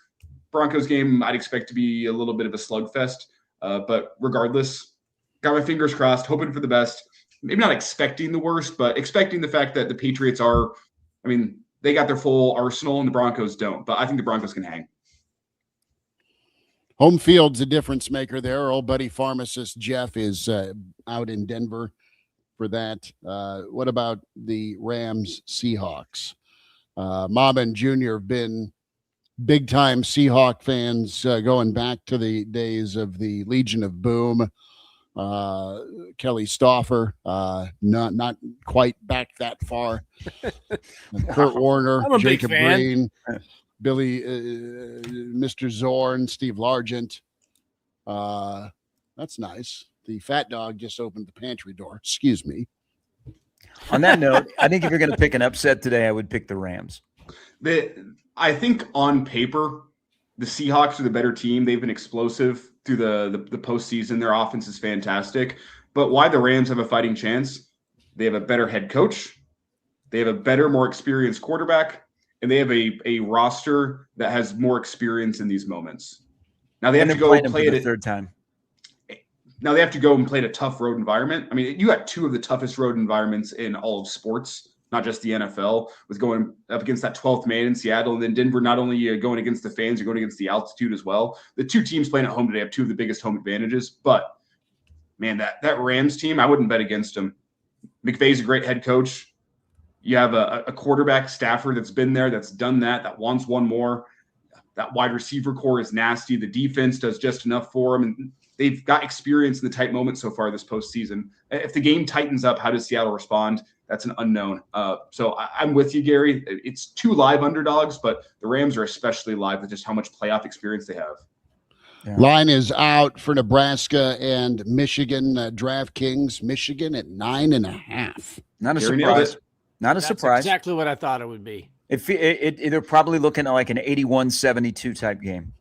Broncos game, I'd expect to be a little bit of a slugfest, but regardless, got my fingers crossed, hoping for the best. Maybe not expecting the worst, but expecting the fact that the Patriots are, I mean, they got their full arsenal and the Broncos don't, but I think the Broncos can hang. Home field's a difference maker there. Our old buddy pharmacist Jeff is out in Denver for that. What about the Rams Seahawks? Mom and Junior have been big-time Seahawk fans going back to the days of the Legion of Boom. Kelly Stauffer, not quite back that far. Kurt Warner, I'm a Jacob big fan. Green, Billy, Mr. Zorn, Steve Largent. That's nice. The fat dog just opened the pantry door. Excuse me. On that note, I think if you're going to pick an upset today, I would pick the Rams. I think on paper, the Seahawks are the better team. They've been explosive through the postseason. Their offense is fantastic. But why the Rams have a fighting chance? They have a better head coach. They have a better, more experienced quarterback. And they have a roster that has more experience in these moments. Now they have to go play it a third time. Now they have to go and play at a tough road environment. I mean, you got two of the toughest road environments in all of sports, not just the NFL, with going up against that 12th man in Seattle, and then Denver not only going against the fans, you're going against the altitude as well. The two teams playing at home today have two of the biggest home advantages. But man, that Rams team, I wouldn't bet against them. McVay's a great head coach. You have a quarterback, Stafford, that's been there, that's done that wants one more. That wide receiver core is nasty. The defense does just enough for them, and they've got experience in the tight moments so far this postseason. If the game tightens up, how does Seattle respond? That's an unknown. So I'm with you, Gary. It's two live underdogs, but the Rams are especially live with just how much playoff experience they have. Yeah. Line is out for Nebraska and Michigan. DraftKings, Michigan at 9.5. Not a surprise. Not a surprise. Exactly what I thought it would be. They're probably looking at like an 81-72 type game.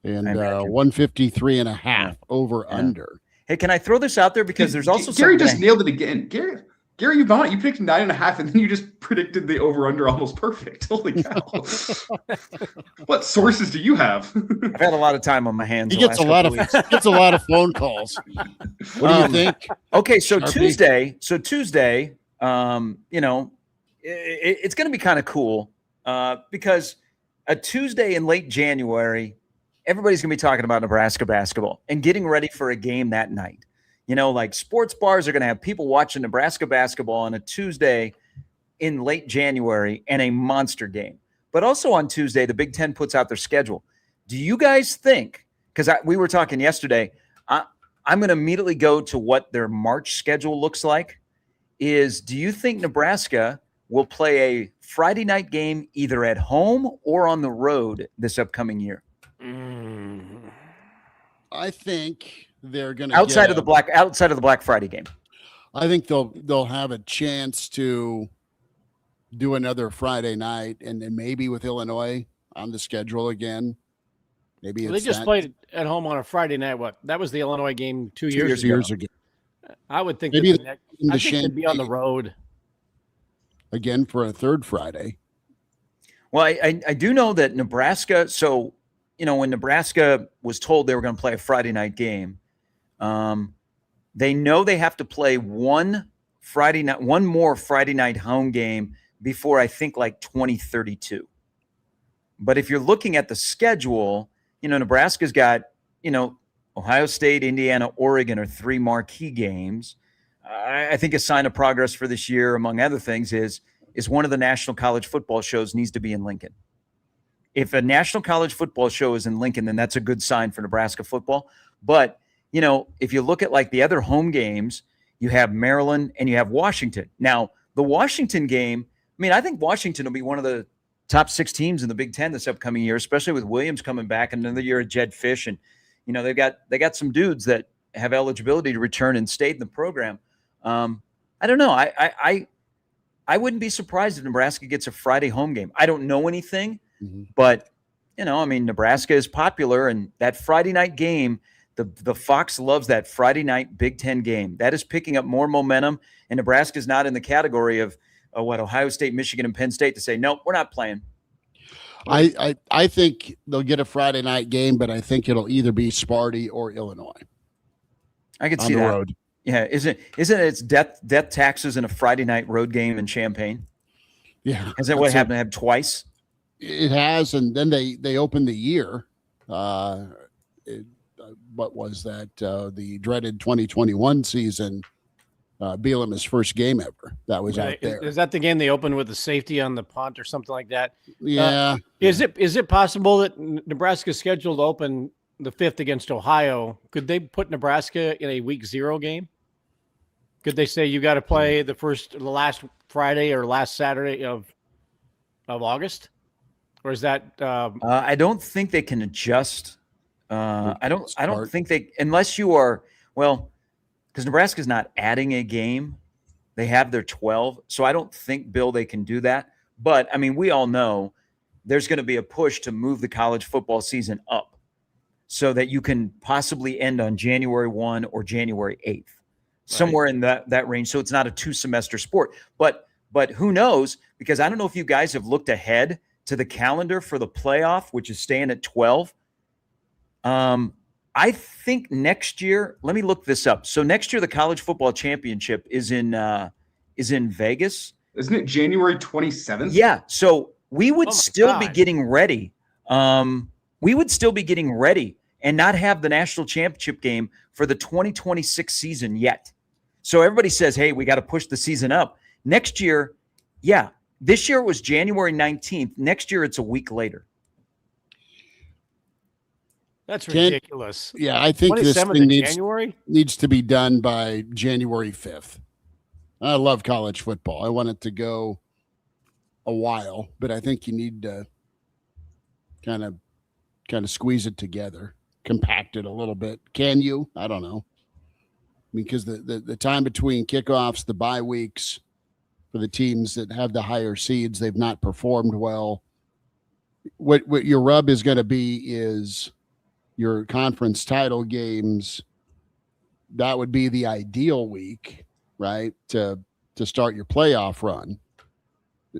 And 153.5 over under. Hey, can I throw this out there? Because there's also Gary just nailed it again. Gary, Gary, you picked 9.5, and then you just predicted the over/under almost perfect. Holy cow! What sources do you have? I've had a lot of time on my hands. He gets a lot of phone calls. What do you think? Okay, so Sharpie? Tuesday, it's going to be kind of cool because a Tuesday in late January, everybody's going to be talking about Nebraska basketball and getting ready for a game that night. Like sports bars are going to have people watching Nebraska basketball on a Tuesday in late January and a monster game. But also on Tuesday, the Big Ten puts out their schedule. Do you guys think, because we were talking yesterday, I'm going to immediately go to what their March schedule looks like, do you think Nebraska will play a Friday night game either at home or on the road this upcoming year? I think they're going to outside of the Black Friday game. I think they'll have a chance to do another Friday night, and then maybe with Illinois on the schedule again. Maybe they just played at home on a Friday night. That was the Illinois game 2 years ago. I would think maybe they'd be on the road again for a third Friday. Well, I do know that Nebraska. So when Nebraska was told they were going to play a Friday night game, they know they have to play one more Friday night home game before I think like 2032. But if you're looking at the schedule, Nebraska's got, Ohio State, Indiana, Oregon are 3 marquee games. I think a sign of progress for this year, among other things, is one of the national college football shows needs to be in Lincoln. If a national college football show is in Lincoln, then that's a good sign for Nebraska football. But, if you look at like the other home games, you have Maryland and you have Washington. Now, the Washington game, I think Washington will be one of the top 6 teams in the Big Ten this upcoming year, especially with Williams coming back, another year of Jed Fish. And, they got some dudes that have eligibility to return and stay in the program. I don't know. I wouldn't be surprised if Nebraska gets a Friday home game. I don't know anything, but, Nebraska is popular, and that Friday night game, the Fox loves that Friday night Big Ten game. That is picking up more momentum, and Nebraska is not in the category of Ohio State, Michigan, and Penn State to say, nope, we're not playing. I think they'll get a Friday night game, but I think it'll either be Sparty or Illinois. I could see that. Road. Yeah, isn't it death taxes in a Friday night road game in Champaign? Yeah, is that what happened to have twice? It has, and then they opened the year. What was that? The dreaded 2021 season. Bielema's first game ever. That was out there. Is that the game they opened with the safety on the punt or something like that? Yeah. Is it possible that Nebraska's scheduled to open the 5th against Ohio? Could they put Nebraska in a week 0 game? Could they say you got to play the last Friday or last Saturday of August? Or is that? I don't think they can adjust. I don't think they, unless you are, because Nebraska's not adding a game. They have their 12. So I don't think, Bill, they can do that. But, we all know there's going to be a push to move the college football season up so that you can possibly end on January 1 or January 8th, somewhere in that range. So it's not a 2-semester sport. But who knows? Because I don't know if you guys have looked ahead to the calendar for the playoff, which is staying at 12. I think next year, let me look this up. So next year, the college football championship is in Vegas. Isn't it January 27th? Yeah. So we would still be getting ready. We would still be getting ready and not have the national championship game for the 2026 season yet. So everybody says, hey, we got to push the season up. Next year, yeah. This year it was January 19th. Next year, it's a week later. That's ridiculous. I think this thing needs to be done by January 5th. I love college football. I want it to go a while, but I think you need to kind of squeeze it together, compact it a little bit. Can you? I don't know. Because the time between kickoffs, the bye weeks for the teams that have the higher seeds, they've not performed well. What your rub is going to be is your conference title games. That would be the ideal week, right? To to start your playoff run,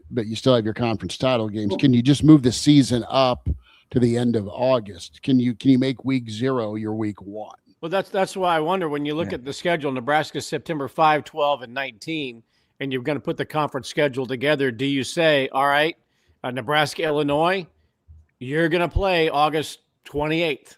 but you still have your conference title games. Can you just move the season up to the end of August? Can you make week 0 your week 1? Well, that's why I wonder when you look at the schedule, Nebraska, September 5, 12, and 19, and you're going to put the conference schedule together. Do you say, all right, Nebraska, Illinois, you're going to play August 28th?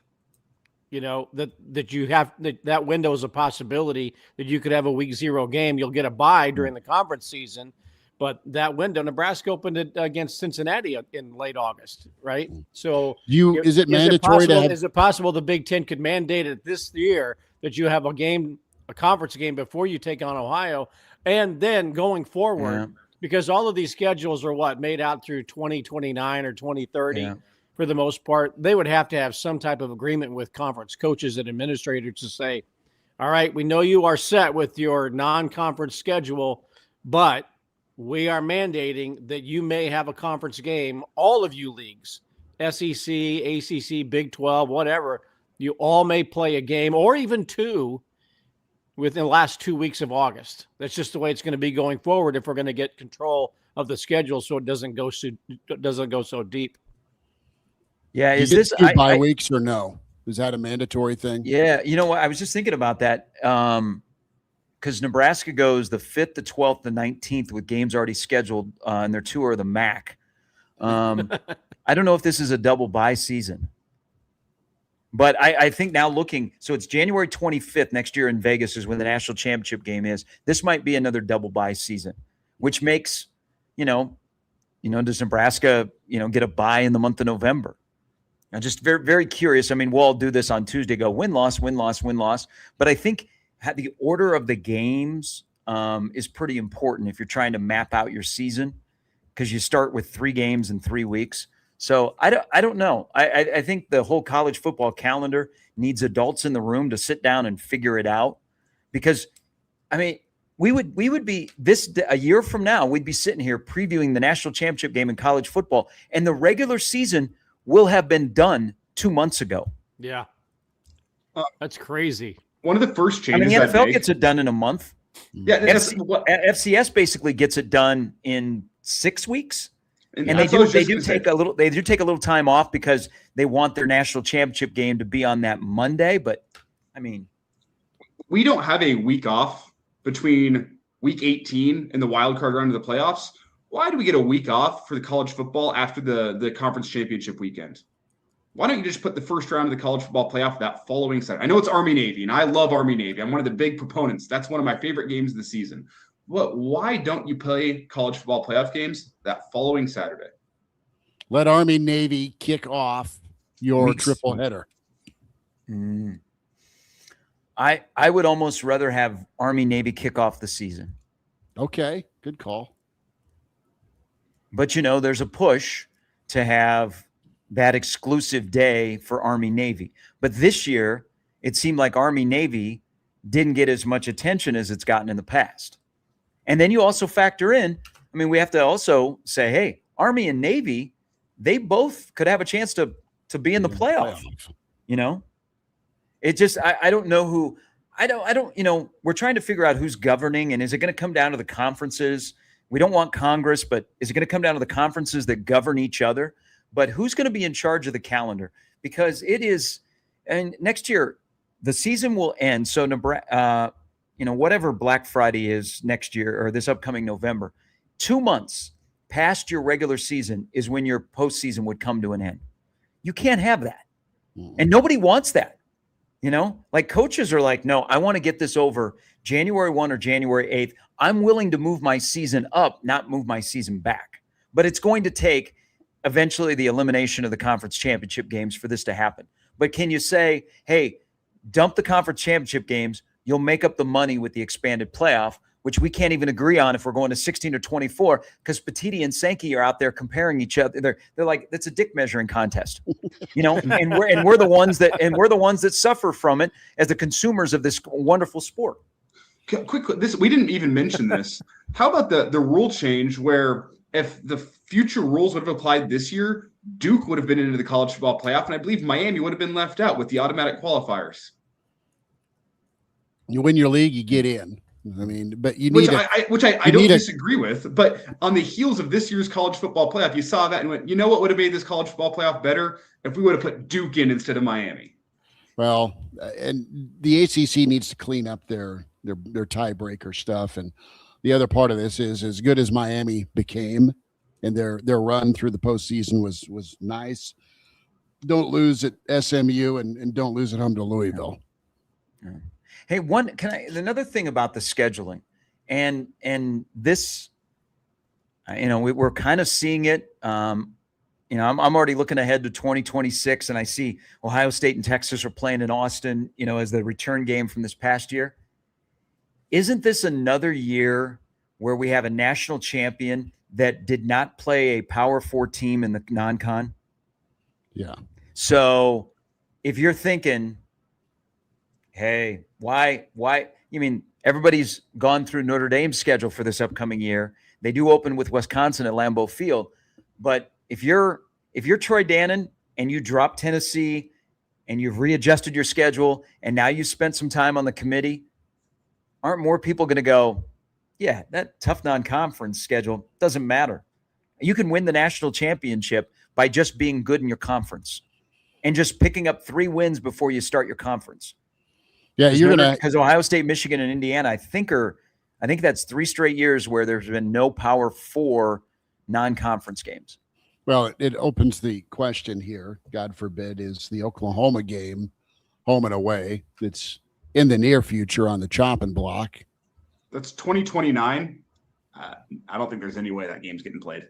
You know, that you have that window is a possibility that you could have a week 0 game. You'll get a bye during the conference season, but that window, Nebraska opened it against Cincinnati in late August, right? So is it mandatory to have? Is it possible the Big Ten could mandate it this year that you have a conference game before you take on Ohio, and then going forward, because all of these schedules are made out through 2029 or 2030. Yeah. For the most part, they would have to have some type of agreement with conference coaches and administrators to say, all right, we know you are set with your non-conference schedule, but we are mandating that you may have a conference game, all of you leagues, SEC, ACC, Big 12, whatever, you all may play a game or even 2 within the last 2 weeks of August. That's just the way it's going to be going forward if we're going to get control of the schedule so it doesn't go so deep. Yeah, is this bye weeks or no? Is that a mandatory thing? Yeah, you know what? I was just thinking about that because Nebraska goes the 5th, the 12th, the 19th with games already scheduled, and their tour of the MAC. I don't know if this is a double bye season, but I think now looking, so it's January 25th next year in Vegas is when the national championship game is. This might be another double bye season, which makes, does Nebraska, get a bye in the month of November? I'm just very, very curious. I mean, we'll all do this on Tuesday, go win-loss, win-loss, win-loss. But I think the order of the games is pretty important if you're trying to map out your season because you start with 3 games in 3 weeks. So I don't know. I think the whole college football calendar needs adults in the room to sit down and figure it out because, I mean, we would be a year from now, we'd be sitting here previewing the national championship game in college football and the regular season will have been done 2 months ago. Yeah. That's crazy. One of the first changes. I mean, the NFL gets it done in a month. Yeah. FCS basically gets it done in 6 weeks. And they do take a little time off because they want their national championship game to be on that Monday. But I mean, we don't have a week off between week 18 and the wild card round of the playoffs. Why do we get a week off for the college football after the conference championship weekend? Why don't you just put the first round of the college football playoff that following Saturday? I know it's Army-Navy, and I love Army-Navy. I'm one of the big proponents. That's one of my favorite games of the season. But why don't you play college football playoff games that following Saturday? Let Army-Navy kick off your triple header. I would almost rather have Army-Navy kick off the season. Okay, good call. But, there's a push to have that exclusive day for Army-Navy. But this year, it seemed like Army-Navy didn't get as much attention as it's gotten in the past. And then you also factor in, I mean, we have to also say, hey, Army and Navy, they both could have a chance to be in the playoff. It just, I don't know who, I don't, we're trying to figure out who's governing, and is it going to come down to the conferences? We don't want Congress, but is it going to come down to the conferences that govern each other? But who's going to be in charge of the calendar? Because it is, and next year, the season will end. So, whatever Black Friday is next year or this upcoming November, 2 months past your regular season is when your postseason would come to an end. You can't have that. And nobody wants that. Like coaches are like, no, I want to get this over January 1 or January 8th. I'm willing to move my season up, not move my season back. But it's going to take eventually the elimination of the conference championship games for this to happen. But can you say, hey, dump the conference championship games, you'll make up the money with the expanded playoff, which we can't even agree on if we're going to 16 or 24, because Petiti and Sankey are out there comparing each other. They're like, that's a dick measuring contest, and we're the ones that suffer from it as the consumers of this wonderful sport. Quick, we didn't even mention this. How about the rule change where if the future rules would have applied this year, Duke would have been into the college football playoff, and I believe Miami would have been left out with the automatic qualifiers. You win your league, you get in. I mean, but you Which need I don't disagree with. But on the heels of this year's college football playoff, you saw that and went, you know what would have made this college football playoff better if we would have put Duke in instead of Miami. Well, and the ACC needs to clean up their tiebreaker stuff. And the other part of this is, as good as Miami became, and their run through the postseason was nice, don't lose at SMU and don't lose at home to Louisville. Yeah. Hey, another thing about the scheduling, and this, we're kind of seeing it. I'm already looking ahead to 2026, and I see Ohio State and Texas are playing in Austin, as the return game from this past year. Isn't this another year where we have a national champion that did not play a Power 4 team in the non-con? Yeah. So if you're thinking, hey, why? You mean everybody's gone through Notre Dame's schedule for this upcoming year. They do open with Wisconsin at Lambeau Field. But if you're Troy Dannon and you drop Tennessee and you've readjusted your schedule and now you spent some time on the committee, aren't more people going to go, yeah, that tough non-conference schedule doesn't matter. You can win the national championship by just being good in your conference and just picking up 3 wins before you start your conference. Yeah, because Ohio State, Michigan, and Indiana, I think that's 3 straight years where there's been no Power 4 non-conference games. Well, it opens the question here, God forbid, is the Oklahoma game home and away. It's in the near future on the chopping block. That's 2029. I don't think there's any way that game's getting played.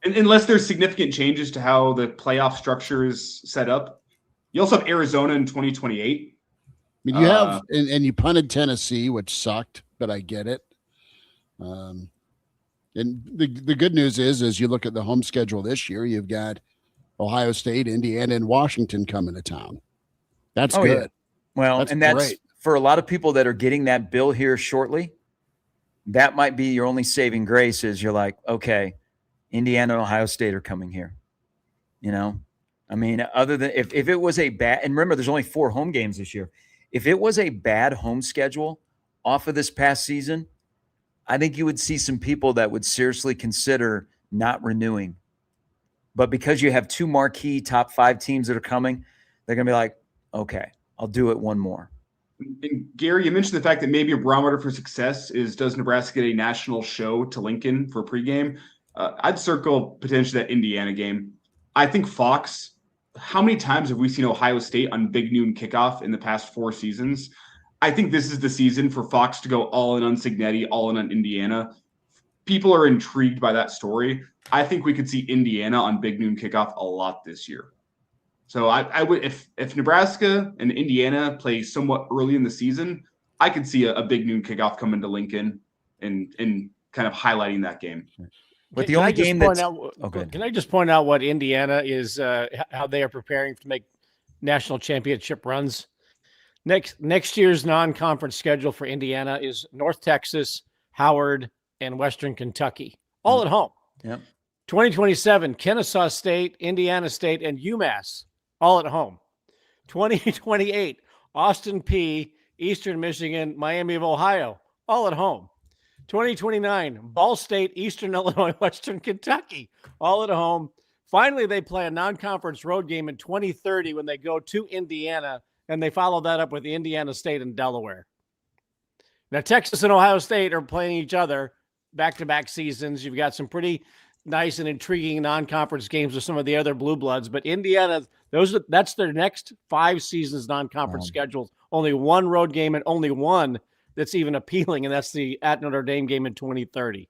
Unless there's significant changes to how the playoff structure is set up. You also have Arizona in 2028. I mean, you have, and you punted Tennessee, which sucked, but I get it. And the good news is you look at the home schedule this year, you've got Ohio State, Indiana, and Washington coming to town. That's good. Yeah. Well, that's great. For a lot of people that are getting that bill here shortly, that might be your only saving grace is you're like, okay, Indiana and Ohio State are coming here. I mean, other than if it was a bad, and remember, there's only 4 home games this year. If it was a bad home schedule off of this past season, I think you would see some people that would seriously consider not renewing. But because you have 2 marquee top 5 teams that are coming, they're going to be like, okay, I'll do it one more. And Gary, you mentioned the fact that maybe a barometer for success is, does Nebraska get a national show to Lincoln for pregame? I'd circle potentially that Indiana game. I think Fox, how many times have we seen Ohio State on Big Noon kickoff in the past 4 seasons? I think this is the season for Fox to go all in on Cignetti, all in on Indiana. People are intrigued by that story. I think we could see Indiana on Big Noon kickoff a lot this year. So I would, if Nebraska and Indiana play somewhat early in the season, I could see a Big Noon kickoff coming to Lincoln and kind of highlighting that game. But the only game that's can I just point out what Indiana is, how they are preparing to make national championship runs? Next year's non-conference schedule for Indiana is North Texas, Howard, and Western Kentucky, all at home. Yep. 2027, Kennesaw State, Indiana State, and UMass, all at home. 2028, Austin Peay, Eastern Michigan, Miami of Ohio, all at home. 2029, Ball State, Eastern Illinois, Western Kentucky, all at home. Finally, they play a non-conference road game in 2030 when they go to Indiana, and they follow that up with Indiana State and Delaware. Now, Texas and Ohio State are playing each other back-to-back seasons. You've got some pretty nice and intriguing non-conference games with some of the other blue bloods, but Indiana, that's their next 5 seasons non-conference schedules. Only 1 road game and only 1 that's even appealing, and that's the at Notre Dame game in 2030.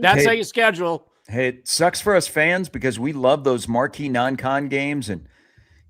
That's how you schedule. Hey, it sucks for us fans because we love those marquee non-con games. And,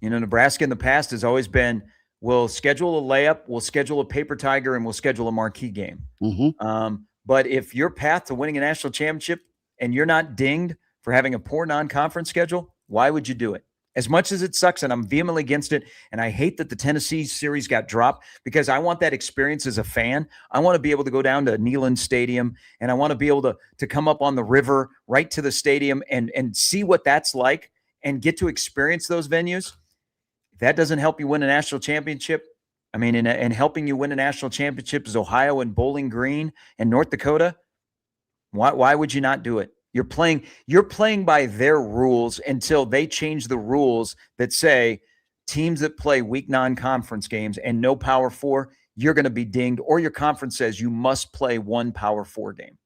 Nebraska in the past has always been, we'll schedule a layup, we'll schedule a paper tiger, and we'll schedule a marquee game. Mm-hmm. But if your path to winning a national championship and you're not dinged for having a poor non-conference schedule, why would you do it? As much as it sucks, and I'm vehemently against it, and I hate that the Tennessee series got dropped because I want that experience as a fan. I want to be able to go down to Neyland Stadium, and I want to be able to come up on the river right to the stadium and see what that's like and get to experience those venues. If that doesn't help you win a national championship, I mean, and helping you win a national championship is Ohio and Bowling Green and North Dakota. Why would you not do it? You're playing by their rules until they change the rules that say teams that play weak non-conference games and no Power 4, you're going to be dinged, or your conference says you must play one Power 4 game.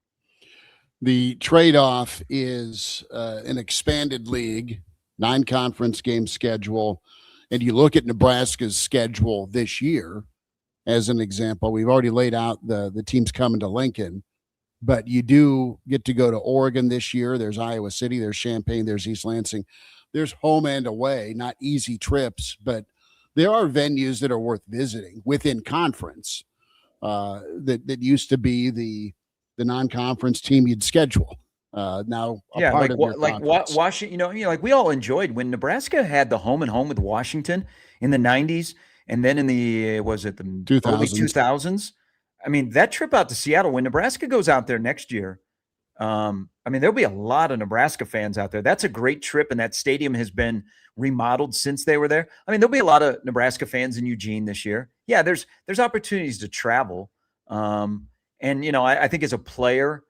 The trade-off is an expanded league, 9-conference game schedule, and you look at Nebraska's schedule this year as an example. We've already laid out the teams coming to Lincoln, but you do get to go to Oregon this year. There's Iowa City, there's Champaign, there's East Lansing. There's home and away, not easy trips, but there are venues that are worth visiting within conference that used to be the non-conference team you'd schedule. Now, part of Washington, like we all enjoyed when Nebraska had the home and home with Washington in the 90s, and then in the early 2000s. I mean, that trip out to Seattle, when Nebraska goes out there next year, I mean, there'll be a lot of Nebraska fans out there. That's a great trip, and that stadium has been remodeled since they were there. I mean, there'll be a lot of Nebraska fans in Eugene this year. Yeah, there's opportunities to travel. And, I think as a player,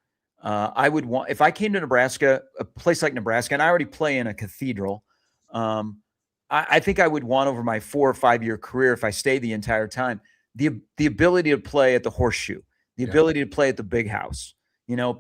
I would want, if I came to Nebraska, a place like Nebraska, and I already play in a cathedral, I think I would want over my 4 or 5 year career, if I stay the entire time, the ability to play at the Horseshoe, the ability to play at the Big House,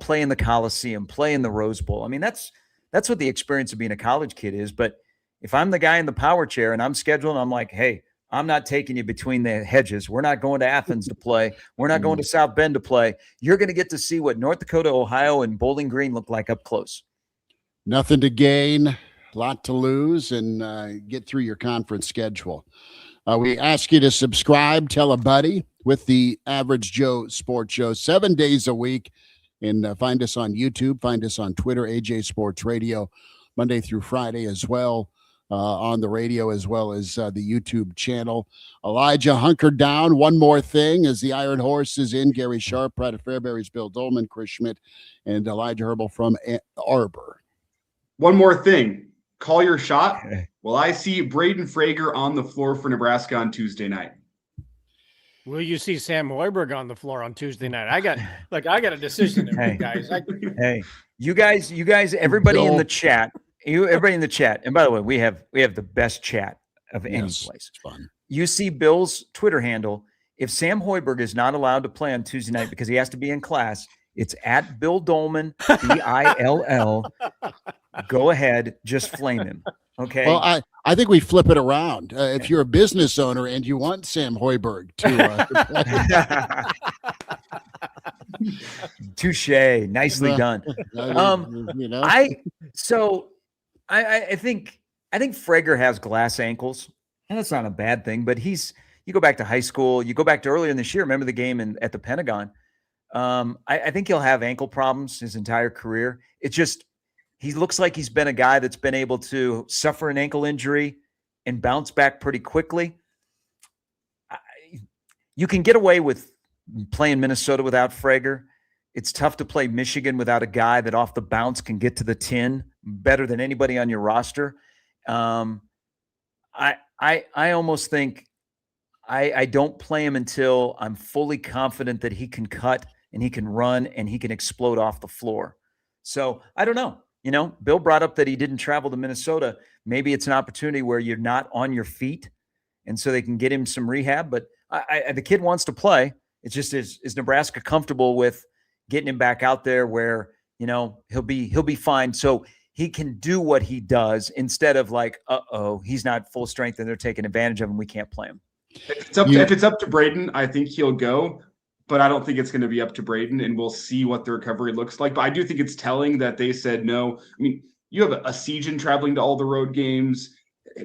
play in the Coliseum, play in the Rose Bowl. I mean, that's what the experience of being a college kid is. But if I'm the guy in the power chair and I'm scheduled, I'm like, hey, I'm not taking you between the hedges. We're not going to Athens to play. We're not going to South Bend to play. You're going to get to see what North Dakota, Ohio, and Bowling Green look like up close. Nothing to gain, a lot to lose, and get through your conference schedule. We ask you to subscribe, tell a buddy with the Average Joe Sports Show 7 days a week. And find us on YouTube, find us on Twitter, AJ Sports Radio, Monday through Friday as well, on the radio as well as the YouTube channel. Elijah hunkered down. One more thing as the Iron Horse is in. Gary Sharp, Pride of Fairbury's Bill Doleman, Chris Schmidt, and Elijah Herbel from Ann Arbor. One more thing. Call your shot. Will I see Braden Frager on the floor for Nebraska on Tuesday night? Will you see Sam Hoiberg on the floor on Tuesday night? I got a decision to make, guys. You guys, everybody in the chat, everybody in the chat. And by the way, we have the best chat of any place. It's fun. You see Bill's Twitter handle. If Sam Hoiberg is not allowed to play on Tuesday night because he has to be in class, it's at Bill Doleman, BILL. Go ahead, just flame him. Okay. Well, I think we flip it around. If you're a business owner and you want Sam Hoiberg to touche, nicely done. I think Frager has glass ankles, and that's not a bad thing. But you go back to high school, you go back to earlier in this year. Remember the game at the Pentagon? I think he'll have ankle problems his entire career. It's just he looks like he's been a guy that's been able to suffer an ankle injury and bounce back pretty quickly. You can get away with playing Minnesota without Frager. It's tough to play Michigan without a guy that off the bounce can get to the 10 better than anybody on your roster. I almost think I don't play him until I'm fully confident that he can cut and he can run and he can explode off the floor. So I don't know. Bill brought up that he didn't travel to Minnesota. Maybe it's an opportunity where you're not on your feet, and so they can get him some rehab. But the kid wants to play. It's just is Nebraska comfortable with getting him back out there where he'll be fine, so he can do what he does instead of like, he's not full strength and they're taking advantage of him. We can't play him. If it's up to Braden, I think he'll go. But I don't think it's going to be up to Braden, and we'll see what the recovery looks like. But I do think it's telling that they said no. I mean, you have a Sejan traveling to all the road games.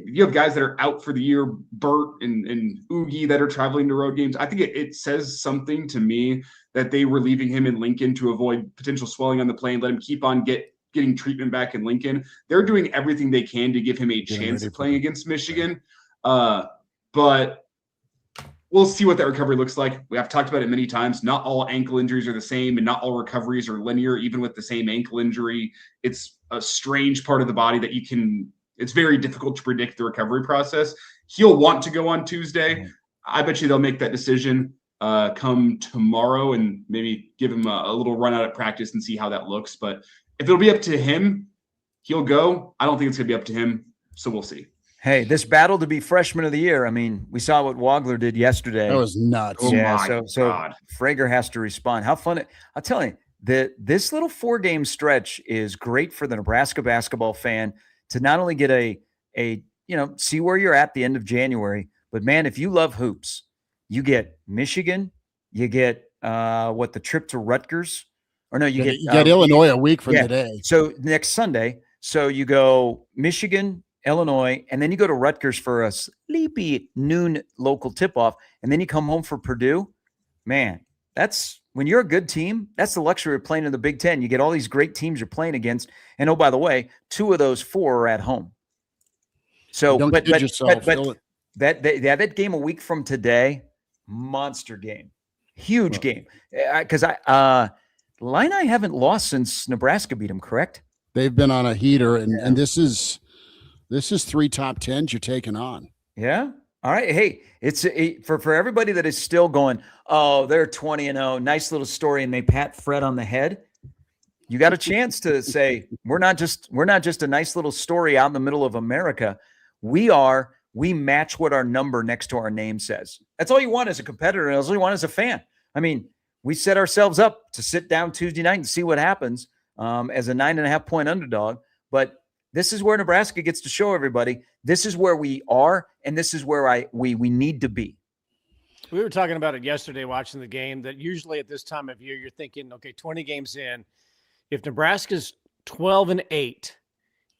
You have guys that are out for the year, Burt and Oogie, that are traveling to road games. I think it says something to me that they were leaving him in Lincoln to avoid potential swelling on the plane, let him keep on getting treatment back in Lincoln. They're doing everything they can to give him a chance of playing against Michigan. But we'll see what that recovery looks like. We have talked about it many times. Not all ankle injuries are the same, and not all recoveries are linear, even with the same ankle injury. It's a strange part of the body that it's very difficult to predict the recovery process. He'll want to go on Tuesday. I bet you they'll make that decision come tomorrow and maybe give him a little run out at practice and see how that looks. But if it'll be up to him, he'll go. I don't think it's going to be up to him, so we'll see. Hey, this battle to be freshman of the year. I mean, we saw what Wagler did yesterday. That was nuts. Oh yeah, my so God. Frager has to respond. How fun I'll tell you, this little 4-game stretch is great for the Nebraska basketball fan to not only get a see where you're at the end of January, but man, if you love hoops, you get Michigan, you get the trip to Rutgers, or no, you get Illinois a week from yeah. today. So next Sunday, so you go Michigan, Illinois, and then you go to Rutgers for a sleepy noon local tip-off, and then you come home for Purdue. Man, that's when you're a good team, that's the luxury of playing in the Big Ten. You get all these great teams you're playing against, and oh, by the way, 2 of those 4 are at home. So, Don't kid yourself. That game a week from today, monster game, huge game. Because Illini haven't lost since Nebraska beat them, correct? They've been on a heater, and this is 3 top 10s you're taking on. Yeah. All right. Hey, it's for everybody that is still going, oh, they're 20-0, nice little story, and they pat Fred on the head. You got a chance to say we're not just a nice little story out in the middle of America. We match what our number next to our name says. That's all you want as a competitor. That's all you want as a fan. I mean, we set ourselves up to sit down Tuesday night and see what happens as a 9.5-point underdog. But this is where Nebraska gets to show everybody this is where we are, and this is where we need to be. We were talking about it yesterday watching the game, that usually at this time of year you're thinking, okay, 20 games in, if Nebraska's 12-8,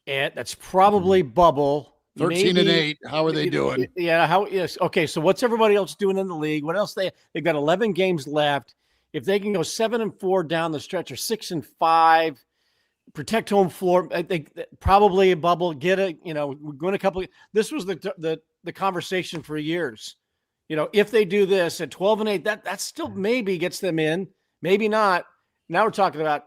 and that's probably bubble. 13-8. How are they doing? Yeah. Yes. Okay. So what's everybody else doing in the league? What else they've got 11 games left. If they can go 7-4 down the stretch, or 6-5, protect home floor, I think probably a bubble. We're going a couple. This was the conversation for years. If they do this at 12-8, that still maybe gets them in, maybe not. Now we're talking about,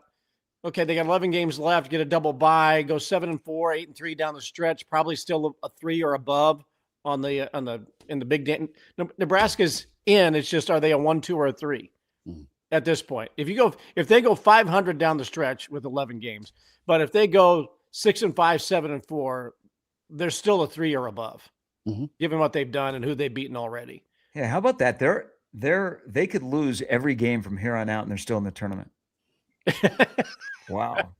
okay, they got 11 games left, get a double bye, go 7-4, 8-3 down the stretch, probably still a 3 or above in the Big Ten. Nebraska's in. It's just, are they a 1, 2, or a 3 at this point? If they go 500 down the stretch with 11 games, but if they go 6-5, 7-4, they're still a 3 or above, given what they've done and who they've beaten already. Yeah, how about that? They could lose every game from here on out, and they're still in the tournament. Wow.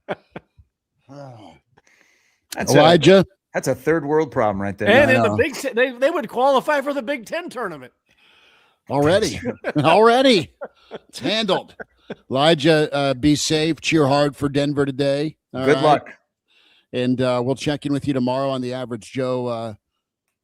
That's Elijah. That's a third world problem right there. And in the Big Ten, they would qualify for the Big Ten tournament. Already. It's handled. Elijah, be safe. Cheer hard for Denver today. Good luck. And we'll check in with you tomorrow on the Average Joe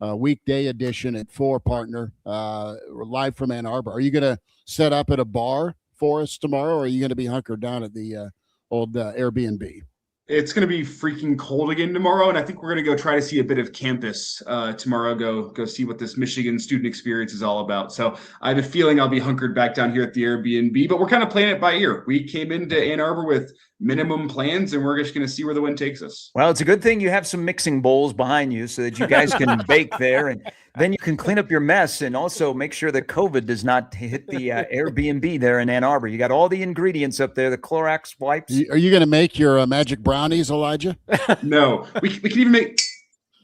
weekday edition at 4, partner. We're live from Ann Arbor. Are you going to set up at a bar for us tomorrow, or are you going to be hunkered down at the old Airbnb? It's going to be freaking cold again tomorrow, and I think we're going to go try to see a bit of campus tomorrow. Go see what this Michigan student experience is all about. So I have a feeling I'll be hunkered back down here at the Airbnb, but we're kind of playing it by ear. We came into Ann Arbor with minimum plans, and we're just going to see where the wind takes us. Well, it's a good thing you have some mixing bowls behind you so that you guys can bake there, and then you can clean up your mess and also make sure that COVID does not hit the Airbnb there in Ann Arbor. You got all the ingredients up there, the Clorox wipes. Are you going to make your magic brownies, Elijah? No, we can even make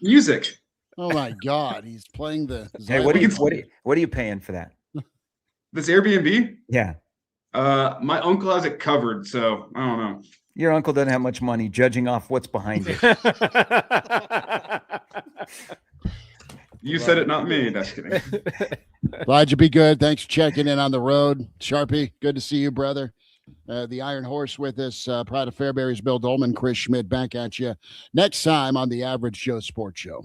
music. Oh my God, he's playing the. Hey, what are you paying for that? This Airbnb? Yeah. My uncle has it covered, so I don't know. Your uncle doesn't have much money, judging off what's behind you. You said it, not me. That's kidding. Elijah, be good. Thanks for checking in on the road. Sharpie, good to see you, brother. The Iron Horse with us. Proud of Fairbury's Bill Doleman, Chris Schmidt back at you next time on the Average Joe Sports Show.